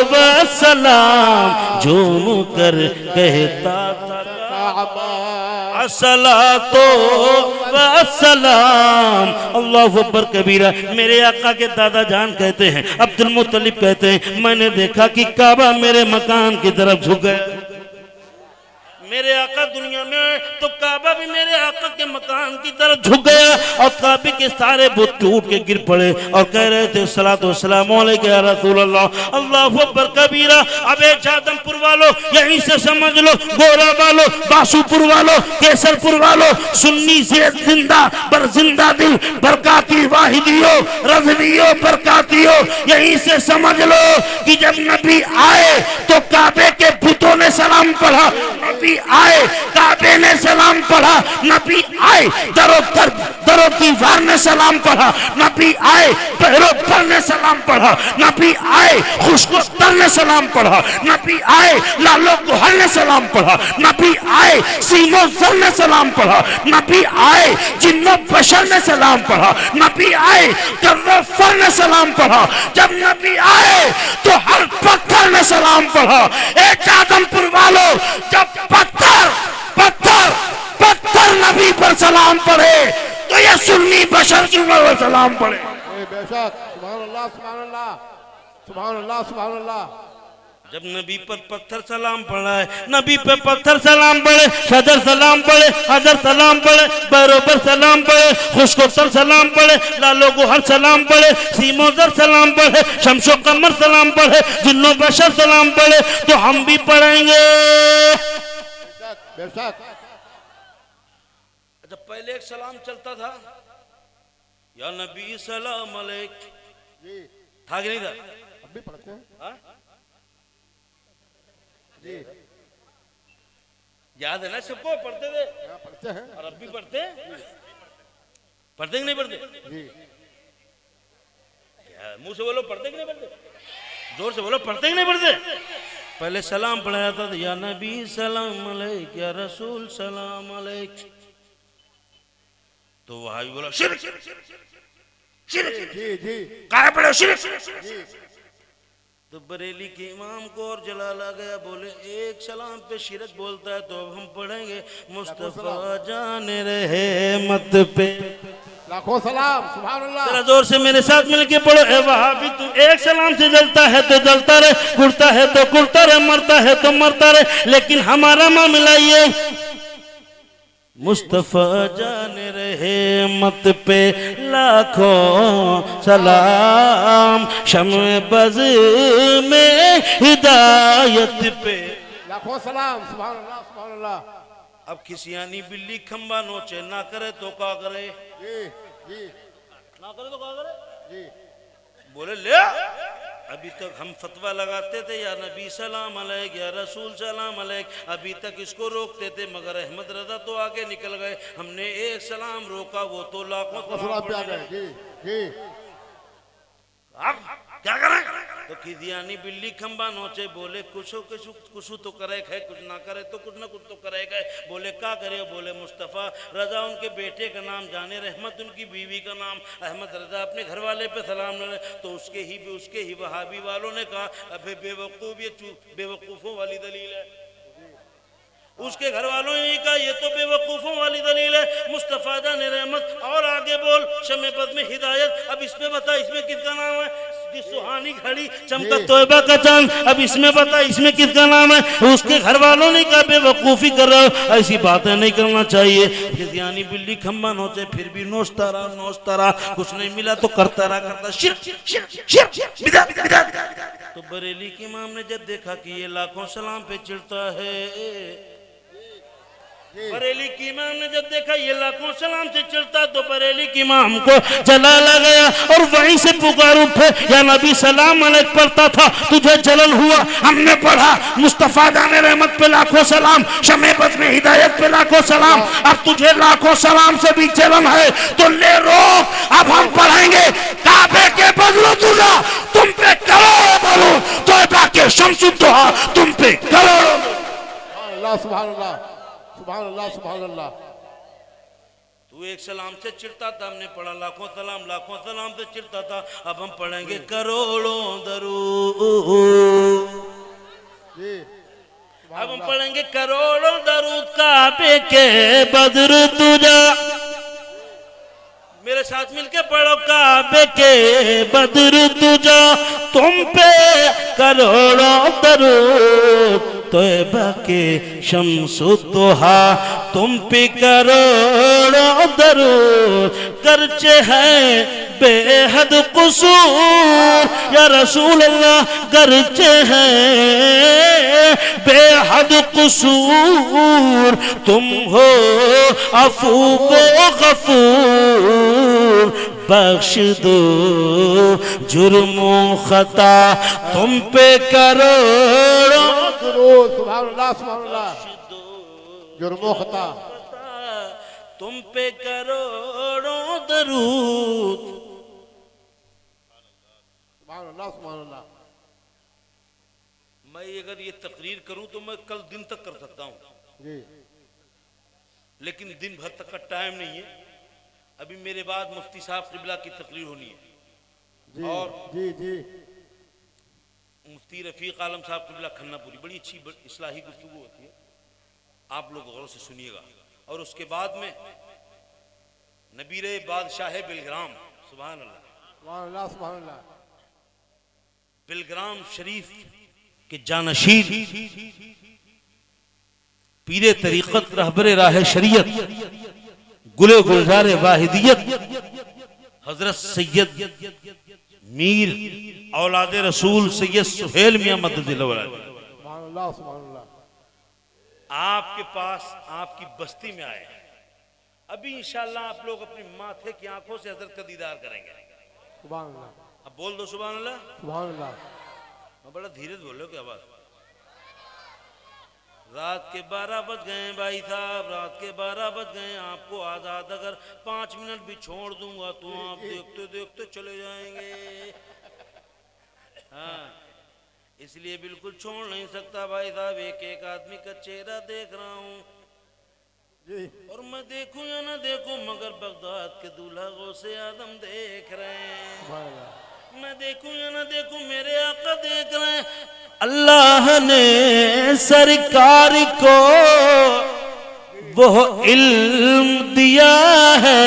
व सलाम, झूम कर कहता था काबा, अस्सलातो व सलाम। अल्लाहु अकबर कबीरा। मेरे आका के दादा जान कहते हैं, अब्दुल मुत्तलिब कहते हैं, मैंने देखा कि काबा मेरे मकान की तरफ झुक गया। मेरे आका दुनिया में तो काबा भी मेरे आका के मकान की तरफ झुक गया और काबे के सारे बुत टूट के गिर पड़े और कह रहे थे सलातो वस्सलाम अलैका या रसूल अल्लाह। अल्लाहु अकबर कबीरा। अब जादमपुर वालों यहीं से समझ लो, गोरा वालों, बासुपुर वालों, केसरपुर वालों, सुन्नी से जिंदा बर जिंदा दिल बरकाती वाहिदियों रज़वियों बरकातियों, यहीं से समझ लो कि जब नबी आए तो काबे के बुतों ने सलाम पढ़ा, नबी आए काबे ने सलाम पढ़ा, नबी आए दरो दीवार ने सलाम पढ़ा, नबी आए पैरों पर ने सलाम पढ़ा, नबी आए खुशबूस्तर ने सलाम पढ़ा, नबी आए लालो गुहर ने सलाम पढ़ा, नबी आए सीनो सर ने सलाम पढ़ा, नबी आए जिन्नो बशर ने सलाम पढ़ा, नबी आए कर्रो फर ने सलाम पढ़ा। जब नबी आए तो हर पत्थर ने सलाम पढ़ा। एक आदमपुर वालों, जब पत्थर पत्थर पत्थर नबी पर सलाम पढ़े तो ये सुन्नी बशर की पर सलाम पढ़े। बेशक, सुभान अल्लाह, सुभान अल्लाह, सुभान अल्लाह सुभान अल्लाह। जब नबी पर पत्थर सलाम पड़ा है, नबी पे पत्थर सलाम पड़े, शजर सलाम पड़े, हजर सलाम पड़े, बरोबर सलाम पड़े, खुशकोतर सलाम पड़े, लालो गुहर सलाम पड़े, सीमोजर सलाम पड़े, शमशो कमर सलाम पड़े, जिन्नो बशर सलाम पड़े, तो हम भी पढ़ेंगे। बेशक। जब पहले एक सलाम चलता था, या नबी सलाम अलैक, जी था कि नहीं था? अब भी पढ़ते हैं हाँ? जी। याद है ना सबको? पढ़ते थे यहाँ पढ़ते हैं और अब भी पढ़ते हैं। पढ़ते कि नहीं पढ़ते? जी। क्या मुंह से बोलो, पढ़ते कि नहीं पढ़ते? जोर से बोलो, पढ़ते कि नहीं पढ़ते? पहले सलाम पढ़ा जाता था, या नबी सलाम अलैक, या रसूल सलाम अलैक। तो वहां भी बोला शिरक, शिरक, जी जी कहा पढ़ो शिरक। तो बरेली के इमाम को और जलाल आ गया, बोले एक सलाम पे शिरक बोलता है तो अब हम पढ़ेंगे मुस्तफा जाने रहे मत पे। लाखों सलाम सुभान अल्लाह। जरा जोर से मेरे साथ मिलके पढ़ो। ए वहाबी तू एक सलाम से जलता है तो जलता रहे, कुड़ता है तो कुड़ता रहे, मरता है तो मरता रहे, लेकिन हमारा मामला ये मुस्तफा जाने रहे मत पे लाखों सलाम, शम्ए बज़ में हिदायत पे लाखों सलाम सुभान अल्लाह सुभान अल्लाह। अब किसी यानी बिल्ली खंबा नोचे ना करे तो क्या करे? जी जी ना करे तो क्या करे? जी बोले ले, अभी तक हम फतवा लगाते थे या नबी सलाम अलैक, या रसूल सलाम अलैक, अभी तक इसको रोकते थे, मगर अहमद रजा तो आगे निकल गए। हमने एक सलाम रोका, वो तो लाखों सलाम पे आ गए। जी जी अब क्या करें? तो किदियानी बिल्ली खंबा नोचे, बोले कुछ तो करे है, कुछ ना करे तो कुछ ना कुछ तो करेगा। बोले क्या करे? बोले मुस्तफ़ा रजा उनके बेटे का नाम, जाने रहमत उनकी बीवी का नाम, अहमद रजा अपने घर वाले पे सलाम न तो उसके ही वहाबी वालों ने कहा अबे बेवकूफ़, ये बेवकूफ़ों वाली दलील है। उसके घर वालों ने कहा ये तो बेवकूफ़ों वाली दलील है। मुस्तफ़ा जाने रहमत और आगे बोल शमे बद में हिदायत। अब इसमें बता इसमें किसका नाम है? सुहानी घड़ी चमका तौबा का चांद, अब इसमें बता इसमें किसका नाम है? उसके घर वालों ने कहा बेवकूफ़ी कर रहे हो, ऐसी बातें नहीं करना चाहिए। फिर यानी बिल्ली खम्बा नोचे, फिर भी नोचता रहा, कुछ नहीं मिला तो करता रहा, शिरक बिदअत। तो बरेली के इमाम ने जब देखा कि ये लाखों सलाम पे चिढ़ता है, बरेली की इमाम ने जब देखा ये लाखों सलाम से चलता, तो बरेली की इमाम को जलाला गया और वहीं से पुकार उठे, या नबी सलाम अलैक पढ़ता था तुझे जलन हुआ, हमने पढ़ा मुस्तफा जाने रहमत पे लाखों सलाम, शमे बद में हिदायत पे लाखों सलाम, अब तुझे लाखों सलाम से भी जलन है तो ले रोक, अब हम पढ़ेंगे काबे के बदलो तुझा तुम पे करोड़ों बोलो, तौबा के शम्सुद्दोहा तुम पे करोड़ों। अल्लाह सुभान अल्लाह सुभान अल्लाह सुभान अल्लाह। तू एक सलाम से चिढ़ता था, हमने पढ़ा लाखों सलाम से चिढ़ता था, अब हम पढ़ेंगे करोड़ों दरूद। जी अब हम पढ़ेंगे करोड़ों दरूद काबे के बद्र तुझा। मेरे साथ मिलके पढ़ो काबे के बद्र तुझा तुम पे करोड़ों दरूद, तौबा के शम्सुद्दोहा तुम पे करोड़ों दरूद, करचे है बेहद कुसूर या रसूल अल्लाह, करचे है बेहद कुसूर, तुम हो अफू गफूर, बख्श दो जुर्मो खता तुम पे करोड़ों सुभान अल्लाह सुभान अल्लाह। जुर्मो खता तुम पे करोड़ों दरूद। सुभान अल्लाह सुभान अल्लाह। मैं अगर ये तकरीर करूं तो मैं कल दिन तक कर सकता हूं, जी लेकिन दिन भर तक का टाइम नहीं है। अभी मेरे बाद मुफ्ती साहब किबला की तकरीर होनी है, जी और जी जी मुफ्ती रफीक आलम साहब किबला खन्नापुरी, बड़ी अच्छी इस्लाही गुफ्तगू होती है, आप लोग गौर से सुनिएगा। और उसके बाद में नबीरे बादशाह बिलग्राम, सुभान अल्लाह, सुभान अल्लाह सुभान अल्लाह। बिलग्राम शरीफ के जानशीन पीरे तरीक़त रहबरे राह शरीयत गुले गुलजार वाहिदियत हजरत सैयद मीर औलाद रसूल सैयद सुहेल मियां मददिल्लाह सुभान अल्लाह, सुभान अल्लाह। आपके पास आपकी बस्ती में आए हैं। अभी इंशाअल्लाह आप लोग अपनी माथे की आंखों से हजरत का दीदार करेंगे। सुभान अल्लाह, अब बोल दो सुभान अल्लाह। सुभान अल्लाह। मैं बड़ा धीरे बोलो क्या बात। रात के 12 बज गए भाई साहब, रात के 12 बज गए। आपको आजाद अगर 5 मिनट भी छोड़ दूंगा तो आप देखते देखते चले जाएंगे। हाँ, इसलिए बिल्कुल छोड़ नहीं सकता भाई साहब। एक एक आदमी का चेहरा देख रहा हूँ और मैं देखूं या ना देखूं मगर बगदाद के दूल्हा गौसे आदम देख रहे हैं। मैं देखूं या ना देखूं मेरे आका देख रहे हैं। अल्लाह ने सरकार को वो इल्म दिया है,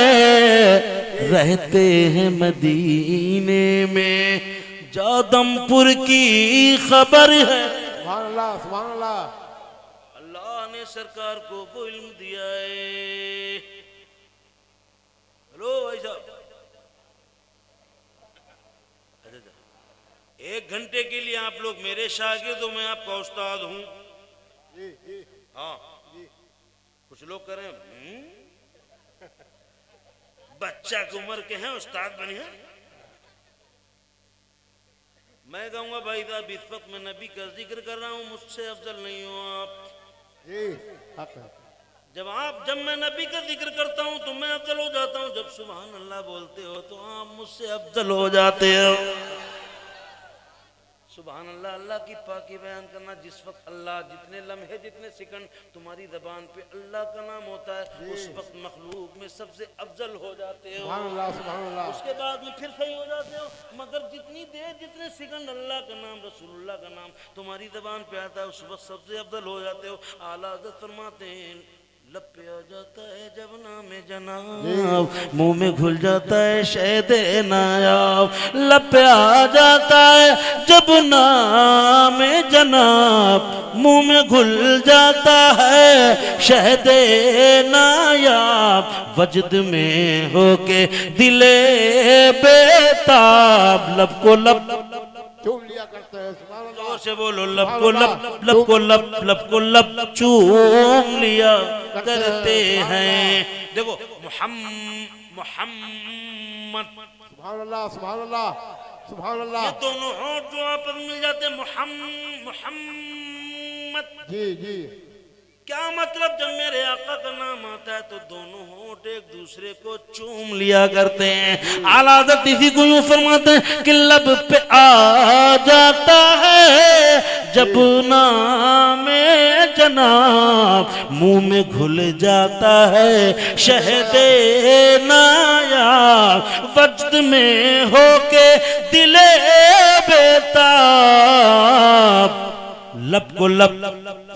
रहते हैं मदीने में, जादमपुर की खबर है। सुभान अल्लाह, सुभान अल्लाह। अल्लाह ने सरकार को वो इल्म दिया है। हेलो भाई साहब, 1 घंटे के लिए आप लोग मेरे शागिर्द हो, मैं आपका उस्ताद हूं। हाँ, कुछ लोग करें बच्चा की उम्र के हैं उस्ताद बने हैं। मैं कहूंगा भाई साहब इस वक्त मैं नबी का जिक्र कर रहा हूं, मुझसे अफजल नहीं हो आप। जब मैं नबी का जिक्र करता हूं तो मैं अफजल हो जाता हूं। जब सुभान अल्लाह बोलते हो तो आप मुझसे अफजल हो जाते हो। सुभान अल्लाह, अल्लाह की पाकी बयान करना। जिस वक्त अल्लाह, जितने लम्हे जितने सेकंड तुम्हारी जबान पे अल्लाह का नाम होता है, उस वक्त मखलूक में सबसे अफजल हो जाते हो। सुभान अल्लाह, सुभान अल्लाह। उसके बाद में फिर सही हो जाते हो। मगर जितनी देर जितने सेकंड अल्लाह का नाम, रसूलुल्लाह का नाम तुम्हारी जबान पे आता है, उस वक्त सबसे अफजल हो जाते हो। आला हज़रत फरमाते हैं लब पे आ जाता है जब नाम जनाब, मुंह में घुल जाता है शहद नायाब। लब पे आ जाता है जब नाम जनाब, मुंह में घुल जाता है शहद नायाब। वजद में होके दिले बेताब, लब को लब चूम लिया करते हैं। सुभान अल्लाह, से बोलो लब को लब, लब को लब, लब को लब चूम लिया करते हैं। देखो मोहम्मद, सुभान अल्लाह, सुभान अल्लाह, सुभान अल्लाह। ये दोनों होंठ जो आपस में मिल जाते हैं मोहम्मद। जी जी। क्या मतलब, जब मेरे आका का नाम आता है तो दोनों होंठ एक दूसरे को चूम लिया करते हैं। आला हज़रत इसी को यूं फरमाते हैं कि लब पे आ जाता है जब नाम जनाब, मुंह में घुल जाता है शहद नायाब। वजद में होके दिले बेताब, लब को लब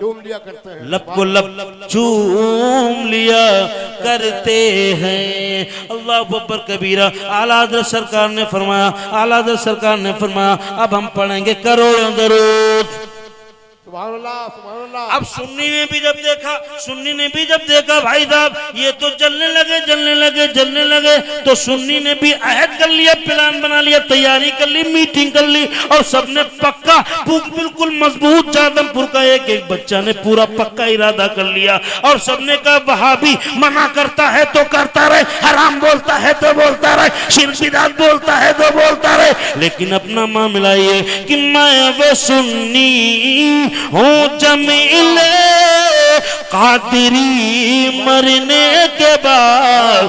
चूम लिया करते हैं। लब को लब चूम लिया करते हैं। अल्लाह अकबर कबीरा। आला हज़रत सरकार ने फरमाया, आला हज़रत सरकार ने फरमाया अब हम पढ़ेंगे करोड़ों दरूद। सुभान अल्लाह, सुभान अल्लाह। अब सुन्नी ने भी जब देखा, सुन्नी ने भी जब देखा भाई साहब ये तो जलने लगे जलने लगे जलने लगे, तो सुन्नी ने भी अहद कर लिया, प्लान बना लिया, तैयारी कर ली, मीटिंग कर ली और सबने पक्का बिल्कुल मजबूत जादमपुर का एक एक बच्चा ने पूरा पक्का इरादा कर लिया और सबने कहा वहाबी मना करता है तो करता रहे, हराम बोलता है तो बोलता रहे, शिर्क बिदअत बोलता है तो बोलता रहे, लेकिन अपना मामला ये कि मैं वो सुन्नी हूँ जमील कादरी, मरने के बाद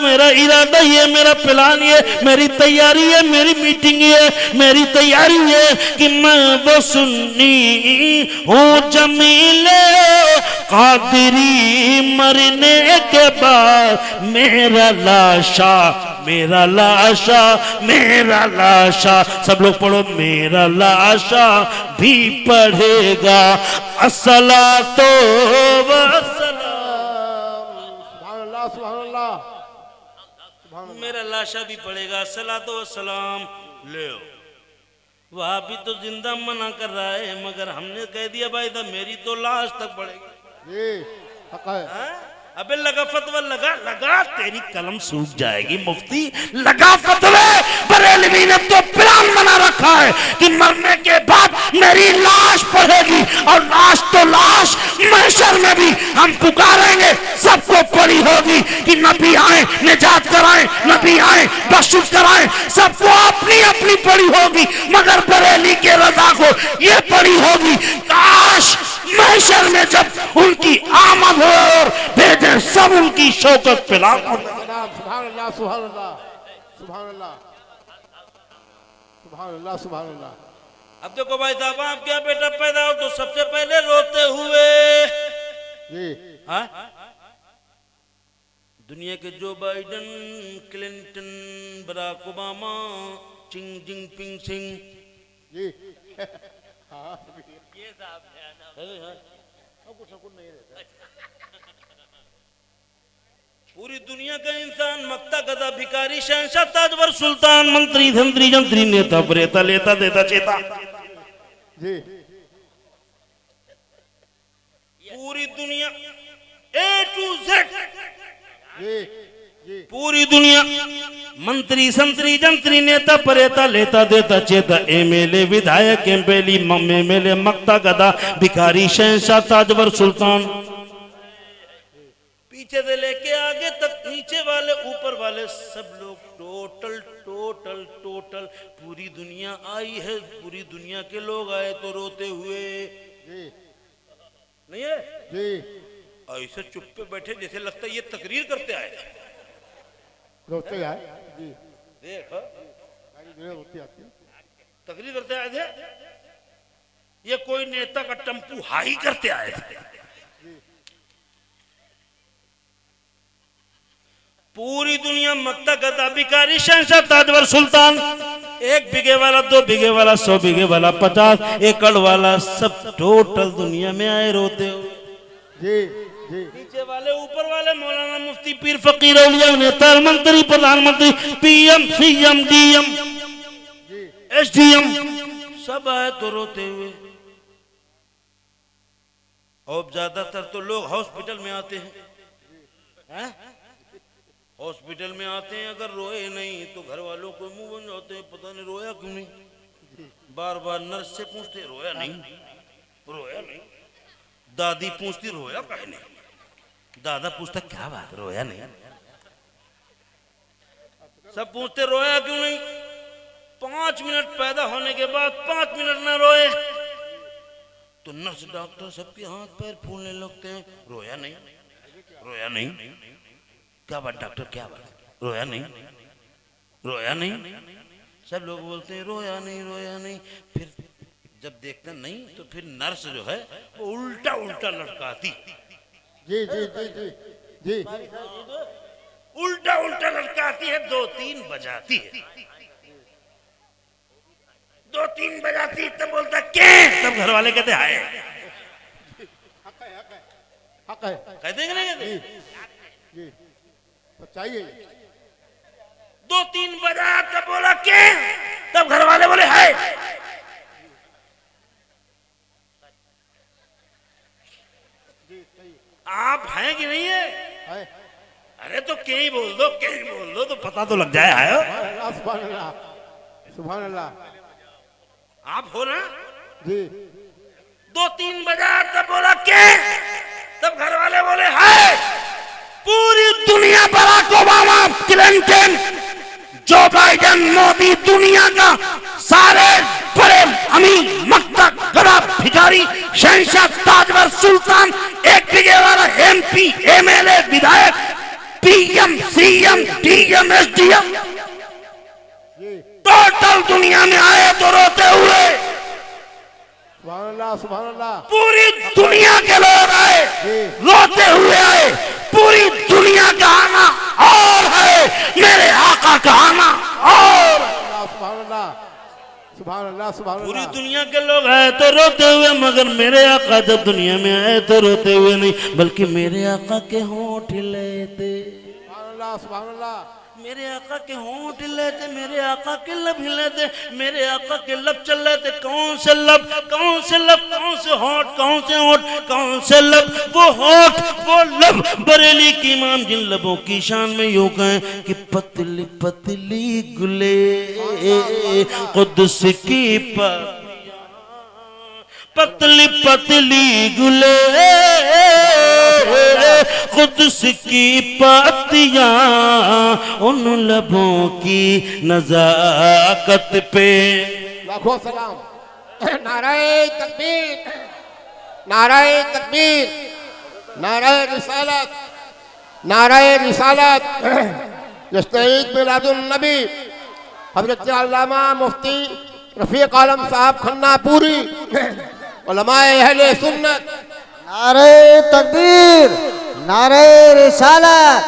मेरा इरादा ये, मेरा प्लान ये, मेरी तैयारी है, मेरी मीटिंग है, मेरी तैयारी है कि मैं वो सुन्नी हूँ जमील कादरी, मरने के बाद मेरा लाशा, मेरा लाशा, मेरा लाशा, सब लोग पढ़ो, मेरा लाशा भी पढ़ेगा अस्सलातो सुभान अल्लाह, सुभान अल्लाह। मेरा लाशा भी पढ़ेगा अस्सलातो वस्सलाम। ले वहां भी तो जिंदा मना कर रहा है, मगर हमने कह दिया भाई साहब मेरी तो लाश तक बढ़ेगी। जी हक है। हाँ? अबे लगा फतवा, लगा लगा तेरी कलम सूख जाएगी मुफ्ती, लगा फतवे। बरेलवी ने तो प्लान बना रखा है कि मरने के बाद मेरी लाश पड़ेगी, और लाश तो लाश महशर में भी हम पुकारेंगे, सबको पड़ी होगी कि नबी आए निजात कराएं, नबी आए बख्शिश कराएं, सबको अपनी अपनी पड़ी होगी, मगर बरेली के रजा को ये पड़ी होगी काश महशर में जब उनकी आमद हो और भेजे सब उनकी शौकत पे लाखों। सुभान अल्लाह सुभान अल्लाह सुभान अल्लाह सुभान अल्लाह सुभान अल्लाह। अब देखो भाई साहब आप क्या बेटा पैदा हो तो सबसे पहले रोते हुए जी हाँ? दुनिया के जो बाइडन, क्लिंटन, बराक ओबामा, चिंग जिंग पिंग सिंह, जी हाँ ये साहब पूरी दुनिया का इंसान, मक्ता गदा भिखारी, शहंशाह ताजवर सुल्तान, मंत्री धंत्री जंत्री, नेता प्रेता लेता देता चेता, जी पूरी दुनिया ए टू जेड, जी जी पूरी दुनिया मंत्री संतरी जंत्री नेता परेता लेता देता चेता, एमएलए विधायक एमपीएलए एमएलए मक्ता गदा भिखारी शहंशाह ताजवर सुल्तान, पीछे से लेके आगे तक नीचे वाले ऊपर वाले सब लोग टोटल टोटल टोटल पूरी दुनिया आई है। पूरी दुनिया के लोग आए तो रोते हुए जी नहीं है, जी ऐसे चुप पे बैठे जैसे लगता है ये तकरीर करते आए। रोते हैं जी देख रोती आती तकरीर करते आए थे, ये कोई नेता का टम्पू हाई करते आए थे। पूरी दुनिया मक्ता गदा भिखारी शहंशाह ताजवर सुल्तान, 1 बीघे वाला 2 बीघे वाला 100 बीघे वाला 50 एकड़ वाला सब टोटल दुनिया में आए रोते हुए। जी जी नीचे वाले ऊपर वाले मौलाना मुफ्ती पीर फकीर औलिया नेता मंत्री प्रधानमंत्री पीएम सीएम डीएम एसडीएम सब आए तो रोते हुए। और ज्यादातर तो लोग हॉस्पिटल में आते हैं, हॉस्पिटल में आते हैं, अगर रोए नहीं तो घर वालों को मुंह बन जाते हैं, पता नहीं रोया क्यों नहीं, बार बार नर्स से पूछते रोया नहीं, रोया नहीं, दादी पूछती रोया काहे नहीं, दादा पूछता क्या बात रोया नहीं, सब पूछते रोया क्यों नहीं। 5 मिनट पैदा होने के बाद 5 मिनट ना रोए तो नर्स डॉक्टर सबके हाथ पैर फूलने लगते हैं, रोया नहीं, रोया नहीं, क्या बात डॉक्टर क्या बात, रोया नहीं, रोया नहीं, सब लोग बोलते हैं रोया नहीं, रोया नहीं। फिर जब देखते नहीं तो फिर नर्स जो है वो उल्टा उल्टा लटकाती, जी जी जी जी जी उल्टा उल्टा लटकाती है, 2-3 बजाती है, 2-3 बजाती तब बोलता क्या, तब घर वाले कहते हाय, हक है कहते कि नहीं कहते, जी सच्चाई है। 2-3 बजा तब बोला क्या, तब घर वाले बोले हाय। आप हैं कि नहीं है? अरे तो क्या ही बोल दो, क्या ही बोल दो तो पता तो लग जाए आयो। सुभान अल्लाह सुभान अल्लाह। आप हो ना जी 2-3 बजा तब बोला क्या, तब घर वाले बोले हाय। पूरी दुनिया Barack Obama Clinton Joe Biden Modi दुनिया का सारे बड़े अमीर मक्ता गदा भिखारी शहंशाह ताजवर सुल्तान 1 बीघे वाला एमपी एमएलए विधायक PM CM DM SDM total दुनिया में आए तो रोते हुए। सुभान अल्लाह सुभान अल्लाह। पूरी दुनिया के लोग आए रोते हुए आए, पूरी दुनिया का आना और है, मेरे आका का आना और। सुभान अल्लाह सुभान अल्लाह सुभान अल्लाह। पूरी दुनिया के लोग आए तो रोते हुए, मगर मेरे आका जब दुनिया में आए तो रोते हुए नहीं, बल्कि मेरे आका के होंठ हिले थे। सुभान अल्लाह सुभान अल्लाह। मेरे आका के होंठ हिले थे, मेरे आका के लब हिले थे, मेरे आका के लब चल रहे थे। कौन से लब, कौन से लब, कौन से होंठ, कौन से होंठ, कौन से लब? वो होंठ, वो लब। बरेली की इमाम जिन लबों की शान में यूं कहें कि पतली पतली गुले कुद्दुस की पतली पतली गुले कुद्दुस की पत्तियां उन लबों की नजाकत पे। लाखों सलाम। नाराए तकबीर, नाराए तकबीर, नाराए रिसालत, नाराए रिसालत। जश्न ईद मिलादुन नबी हज़रत अल्लामा मुफ्ती रफीक आलम साहब खन्नापुरी उलमाए अहले सुन्नत। नारे तकबीर, नारे रिसालत,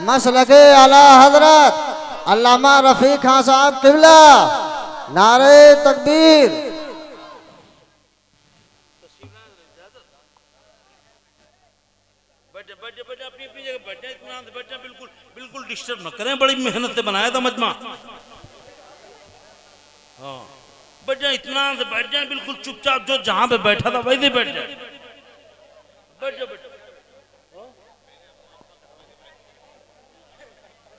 मसलके आला हजरत अल्लामा रफीक खान साहब किबला। नारे तकबीर। बिल्कुल बिल्कुल डिस्टर्ब न करें, बड़ी मेहनत से बनाया था मजमा। हाँ बैठ जाए, इत्मीनान से बैठ जाए, बिल्कुल चुपचाप, जो जहां पे बैठा था वैसे बैठ जाए। बैठ जाओ, बैठ जाओ।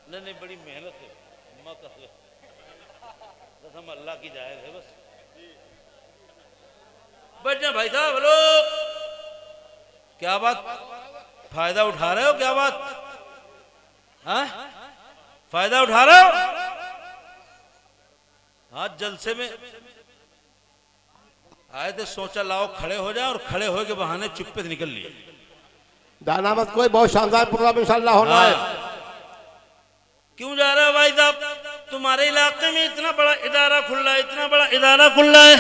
नहीं नहीं, बड़ी मेहनत है, मत हम अल्लाह की जाहिर है बस। बैठ जाए भाई साहब। हेलो, क्या बात, फायदा उठा रहे हो? क्या बात, हाँ फायदा उठा रहे हो? आज जलसे में आए थे, सोचा लाओ खड़े हो जाए, और खड़े हो के बहाने चुप्पे से निकल लिए। दानामत कोई बहुत शानदार प्रोग्राम इंशाल्लाह होना है। क्यों जा रहे हो भाई साहब? तुम्हारे इलाके में इतना बड़ा इदारा खुला है, इतना बड़ा इदारा खुला है,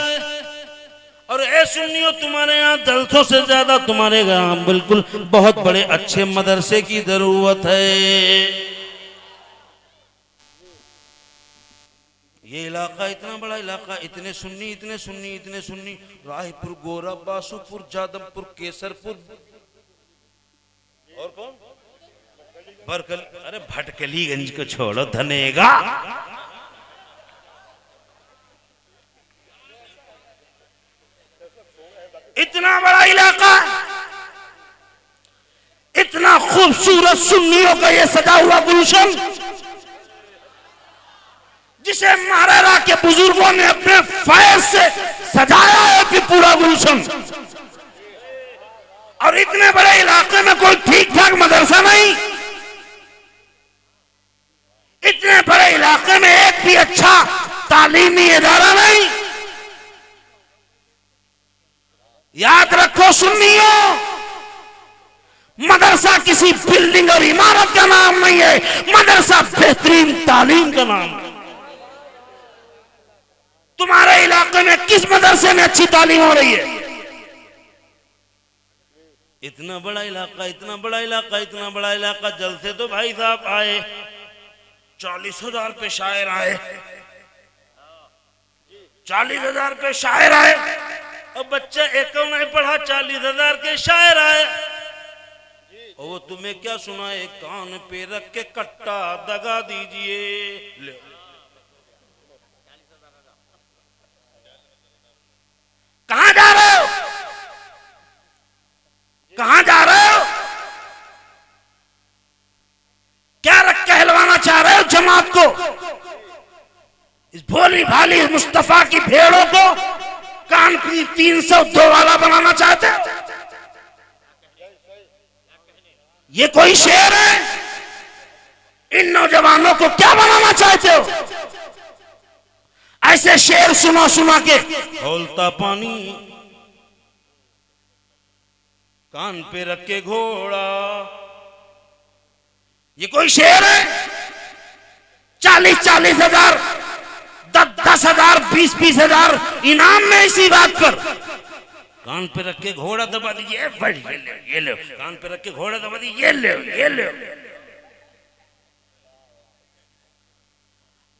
और ऐ सुन्नियों तुम्हारे यहाँ जलसों से ज्यादा तुम्हारे यहाँ बिल्कुल बहुत बड़े अच्छे मदरसे की जरूरत है। ये इलाका इतना बड़ा इलाका, इतने सुन्नी, इतने सुन्नी, इतने सुन्नी, रायपुर, गोरा, बासुपुर, जादवपुर, केसरपुर, और कौन, बरकल, अरे भटकलीगंज को छोड़ो, धनेगा। इतना बड़ा इलाका, इतना खूबसूरत सुन्नियों का ये सजा हुआ गुलशन, जिसे महाराणा के बुजुर्गों ने अपने फैज से सजाया है कि पूरा गुलशन। और इतने बड़े इलाके में कोई ठीक ठाक मदरसा नहीं, इतने बड़े इलाके में एक भी अच्छा तालीमी इदारा नहीं। याद रखो सुन्नियों, मदरसा किसी बिल्डिंग और इमारत का नाम नहीं है, मदरसा बेहतरीन तालीम का नाम है। तुम्हारे इलाके में किस मदरसे में अच्छी तालीम हो रही है? इतना बड़ा इलाका, इतना बड़ा इलाका, इतना बड़ा इलाका। जलसे तो भाई साहब आए, 40,000 पे शायर आए, 40,000 पे शायर आए, और बच्चा एक नहीं पढ़ा, 40,000 के शायर आए। और वो तुम्हें क्या सुनाए? कान पे रख के कट्टा दगा दीजिए। कहां जा रहे हो? कहां जा रहे हो? क्या रख कहलवाना चाह रहे हो जमात को? इस भोली भाली मुस्तफा की भेड़ों को कानपुर 302 वाला बनाना चाहते हो? ये कोई शेर है? इन नौजवानों को क्या बनाना चाहते हो? ऐसे शेर सुना सुना के खौलता पानी, कान पे रख के घोड़ा, ये कोई शेर है? 40,000 10,000 20,000 इनाम में इसी बात पर। कान पे रख के घोड़ा दबा दीजिए, ये लो, कान पे रख के घोड़ा दबा दीजिए, ये लो, ये लो।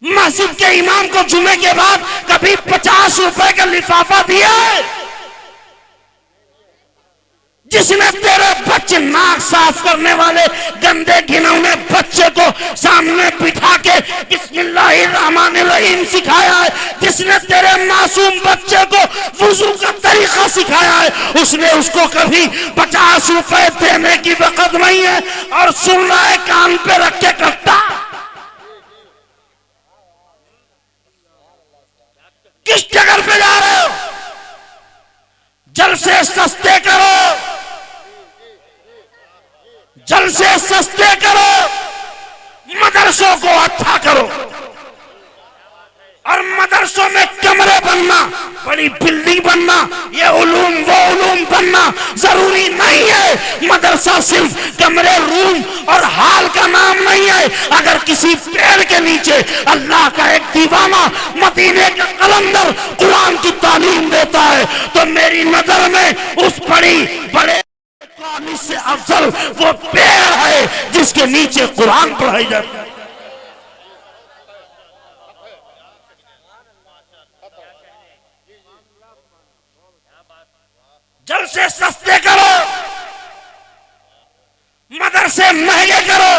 मस्जिद के इमाम को जुमे के बाद कभी 50 रुपए का लिफाफा दिया है? जिसने तेरे बच्चे नाक साफ करने वाले गंदे घिनौने बच्चे को सामने बिठा के बिस्मिल्लाहिर्रहमानिर्रहीम सिखाया है, जिसने तेरे मासूम बच्चे को वुजू का तरीका सिखाया है, उसने उसको कभी 50 रुपए देने की वक़्त नहीं है और सुन रहा है कान पे रख के करता। किस जगह पे जा रहे हो? जलसे सस्ते करो, जलसे सस्ते करो, मदरसों को अच्छा करो। और मदरसों में कमरे बनना, बड़ी बिल्डिंग बनना, ये उलूम वो उलूम बनना जरूरी नहीं है। मदरसा सिर्फ कमरे, रूम और हाल का नाम नहीं है। अगर किसी पेड़ के नीचे अल्लाह का एक दीवाना मदीने का कलंदर कुरान की तालीम देता है तो मेरी नजर में उस बड़े से अफजल वो पेड़ है जिसके नीचे कुरान पढ़ाई जाती है। जलसे सस्ते करो, मदरसे महंगे करो।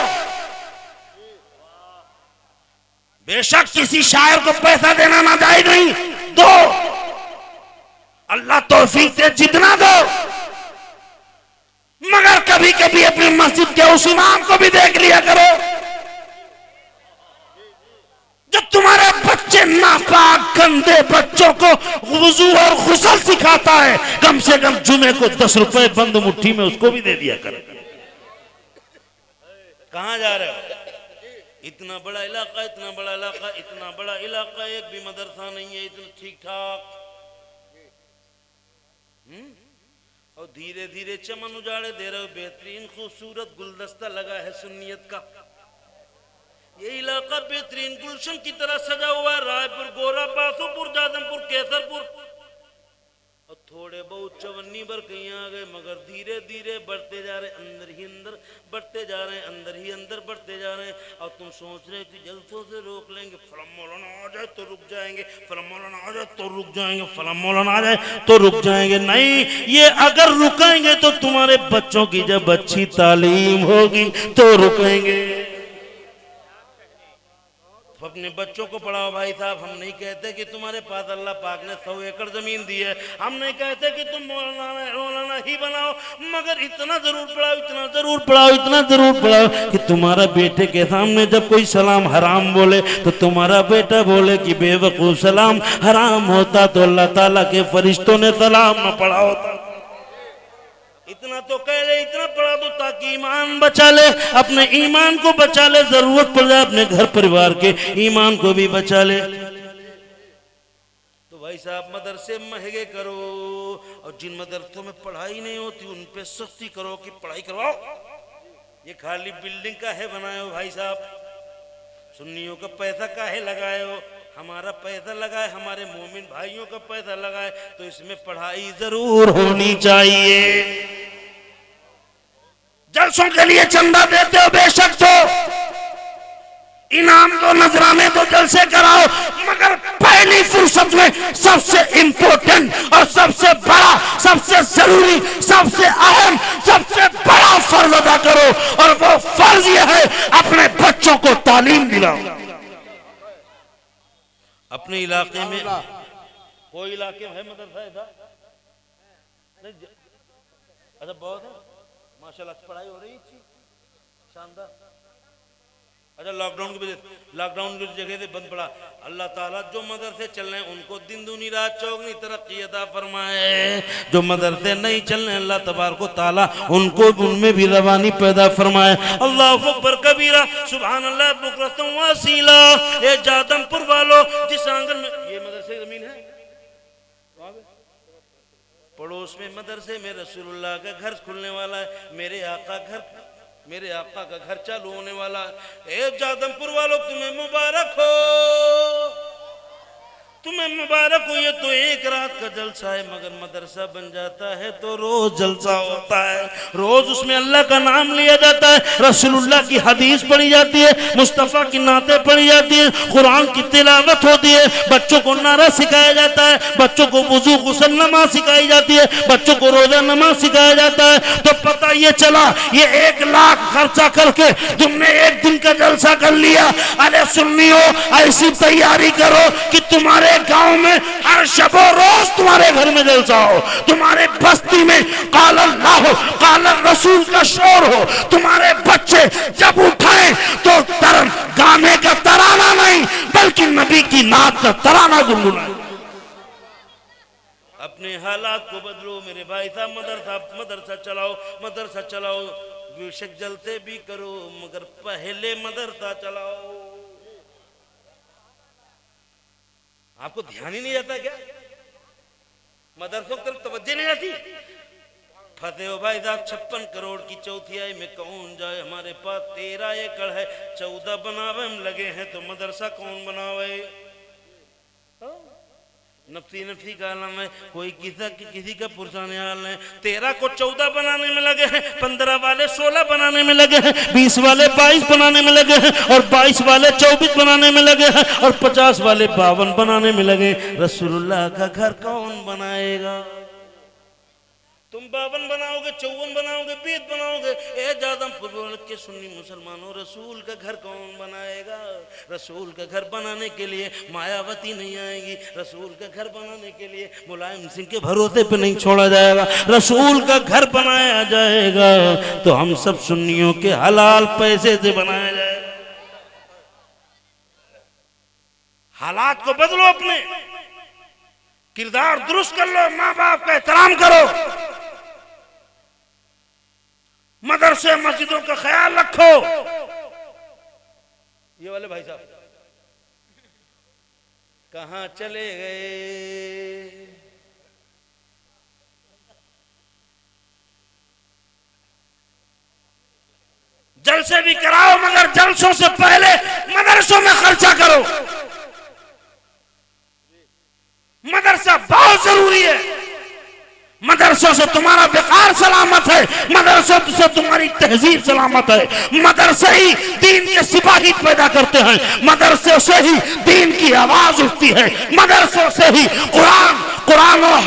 बेशक किसी शायर को पैसा देना नाजायज नहीं, दो, अल्लाह तौफीक से जितना दो, मगर कभी कभी अपनी मस्जिद के उस इमाम को भी देख लिया करो जो तुम्हारे बच्चे नापाक गंदे बच्चों को वुजू और गुस्ल सिखाता है। कम से कम जुमे को 10 रुपए बंद मुट्ठी में उसको भी दे दिया करो। कहां जा रहे हो? इतना बड़ा इलाका, इतना बड़ा इलाका, इतना बड़ा इलाका, एक भी मदरसा नहीं है, इतना ठीक ठाक। और धीरे धीरे चमन उजाड़े दे रहे हो। बेहतरीन खूबसूरत गुलदस्ता लगा है सुन्नियत का, ये इलाका बेहतरीन गुलशन की तरह सजा हुआ है। रायपुर, गोरा, बासुपुर, जादमपुर, केसरपुर और थोड़े बहुत चवन्नी भर कहीं आ गए, मगर धीरे धीरे बढ़ते जा रहे, अंदर ही अंदर बढ़ते जा रहे हैं, अंदर ही अंदर बढ़ते जा रहे हैं। और तुम सोच रहे कि जलसों से रोक लेंगे, फलम मौलाना आ जाए तो रुक जाएंगे, फलम मौलाना आ जाए तो रुक जाएंगे, फलम मौलाना आ जाए तो रुक जाएंगे। नहीं, ये अगर रुकेंगे तो तुम्हारे बच्चों की जब अच्छी तालीम होगी तो रुकेंगे। अपने बच्चों को पढ़ाओ भाई साहब। हम नहीं कहते कि तुम्हारे पास अल्लाह पाक ने 100 एकड़ जमीन दी है, हम नहीं कहते कि तुम मौलाना ही बनाओ, मगर इतना जरूर पढ़ाओ, इतना जरूर पढ़ाओ, इतना जरूर पढ़ाओ कि तुम्हारा बेटे के सामने जब कोई सलाम हराम बोले तो तुम्हारा बेटा बोले कि बेवकूफ, सलाम हराम होता तो अल्लाह ताला के फरिश्तों ने सलाम न पढ़ा होता। इतना तो कह ले, इतना पढ़ा दो ताकि ईमान बचा ले, अपने ईमान को बचा ले, जरूरत पड़ जाए अपने घर परिवार के ईमान को भी बचा ले। तो भाई साहब मदरसे महंगे करो, और जिन मदरसों में पढ़ाई नहीं होती उन पे सस्ती करो कि पढ़ाई करवाओ। ये खाली बिल्डिंग का है बनाए हो भाई साहब, सुन्नियों का पैसा काहे लगाए हो? हमारा पैसा लगाए, हमारे मोमिन भाइयों का पैसा लगाए, तो इसमें पढ़ाई जरूर होनी चाहिए। जलसों के लिए चंदा देते हो बेशक, तो इनाम दो, नजराने दो, जलसे कराओ, मगर पहली फुर्सत में सबसे इंपॉर्टेंट और सबसे बड़ा, सबसे जरूरी, सबसे अहम, सबसे बड़ा फर्ज अदा करो, और वो फर्ज यह है अपने बच्चों को तालीम दिलाओ। अपने इलाके में कोई इलाके में है मदरसा ऐसा? अच्छा, बहुत है माशाल्लाह, पढ़ाई हो रही है शानदार। अच्छा, लॉकडाउन की वजह, लॉकडाउन की जगह से बंद पड़ा। अल्लाह ताला जो मदरसे चल रहे हैं उनको दिन दूनी रात चौगनी तरक्की अता फरमाए, जो मदरसे नहीं चल रहे अल्लाह तबारक व तआला उनको उनमें भी रवानी पैदा फरमाए। अल्लाहु अकबर कबीरा, सुभान अल्लाह बुकरतम वसीला। ये जादमपुर वालों, जिस आंगन में ये मदरसे जमीन है, पड़ोस में मदरसे में रसूलुल्लाह का घर खुलने वाला है, मेरे आका का घर चालू होने वाला है। ए जादमपुर वालों, तुम्हें मुबारक हो, तुम्हें मुबारक हो, ये तो एक रात का जलसा है, मगर मदरसा बन जाता है तो रोज जलसा होता है, रोज उसमें अल्लाह का नाम लिया जाता है, रसूलुल्लाह की हदीस पढ़ी जाती है, मुस्तफ़ा की नाते पढ़ी जाती है, कुरान की तिलावत होती है, बच्चों को नारा सिखाया जाता है, बच्चों को वुजू गुस्ल नमाज सिखाई जाती है, बच्चों को रोजा नमाज सिखाया जाता है। तो पता ये चला, ये 1 लाख खर्चा करके तुमने एक दिन का जलसा कर लिया। अरे सुन्नियों, ऐसी तैयारी करो कि तुम्हारे गांव में हर शबो रोज तुम्हारे घर में जलसा हो, तुम्हारे बस्ती में काल अल्लाह काल रसूल का शोर हो, तुम्हारे बच्चे जब उठाए तो गाने का तराना नहीं बल्कि नबी की नात का तराना गुनगुनाए। अपने हालात को बदलो मेरे भाई साहब, मदरसा चलाओ, मदरसा चलाओ, बेशक जलते भी करो मगर पहले मदरसा चलाओ। आपको ध्यान ही नहीं जाता क्या? मदरसों की तरफ तवज्जो नहीं आती। फतेह हो भाई साहब, 56 करोड़ की चौथियाई में कौन जाए? हमारे पास 13 एकड़ है, 14 बनावे हम लगे हैं, तो मदरसा कौन बनावे? नफसी नफसी का आलम है, कोई किसी का पुरसाने हाल है। 13 को 14 बनाने में लगे हैं, 15 वाले 16 बनाने में लगे हैं, 20 वाले 22 बनाने में लगे हैं, और 22 वाले 24 बनाने में लगे हैं, और 50 वाले 52 बनाने में लगे। रसूलुल्लाह का घर कौन बनाएगा? तुम 52 बनाओगे, 54 बनाओगे, 20 बनाओगे, ज्यादा के सुन्नी मुसलमानों, रसूल का घर कौन बनाएगा? रसूल का घर बनाने के लिए मायावती नहीं आएगी, रसूल का घर बनाने के लिए मुलायम सिंह के भरोसे पे नहीं छोड़ा जाएगा, रसूल का घर बनाया जाएगा तो हम सब सुन्नियों के हलाल पैसे से बनाया जाएगा। हालात को बदलो, अपने किरदार दुरुस्त कर लो, माँ बाप का एहतराम करो, मदरसे मस्जिदों का ख्याल रखो। ये वाले भाई साहब कहां चले गए? जलसे भी कराओ मगर जलसों से पहले मदरसों में खर्चा करो। मदरसा बहुत जरूरी है। मदरसों से तुम्हारा विकार सलामत है, मदरसों से तुम्हारी तहजीब सलामत है। मदरसे ही दीन के सिपाही पैदा करते हैं, मदरसे से ही दीन की आवाज उठती है, मदरसों से ही कुरान और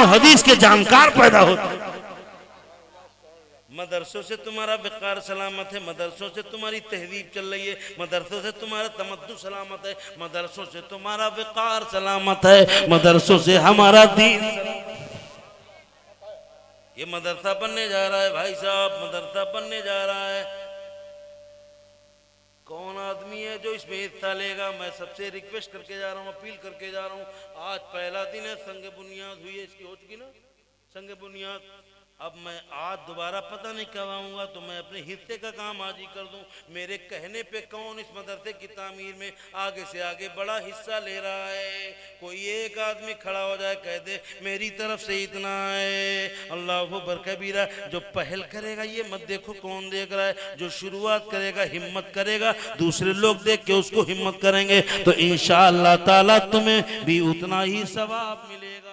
हदीस के जानकार पैदा होते हैं। मदरसों से तुम्हारा विकार सलामत है, मदरसों से तुम्हारी तहजीब चल रही है, मदरसों से तुम्हारा तमद्दु सलामत है, मदरसों से तुम्हारा विकार सलामत है, मदरसों से हमारा दीन। ये मदरसा बनने जा रहा है भाई साहब, मदरसा बनने जा रहा है। कौन आदमी है जो इसमें हिस्सा लेगा? मैं सबसे रिक्वेस्ट करके जा रहा हूँ, अपील करके जा रहा हूँ। आज पहला दिन है, संग बुनियाद हुई है, इसकी हो चुकी ना संग बुनियाद। अब मैं आज दोबारा पता नहीं कब आऊँगा, तो मैं अपने हिस्से का काम आज ही कर दूं। मेरे कहने पे कौन इस मदरसे की तामीर में आगे से आगे बड़ा हिस्सा ले रहा है? कोई एक आदमी खड़ा हो जाए, कह दे मेरी तरफ से इतना है, अल्लाह अकबर कबीरा। जो पहल करेगा ये मत देखो कौन देख रहा है, जो शुरुआत करेगा, हिम्मत करेगा, दूसरे लोग देख के उसको हिम्मत करेंगे, तो इंशाअल्लाह ताला तुम्हें भी उतना ही सवाब मिलेगा।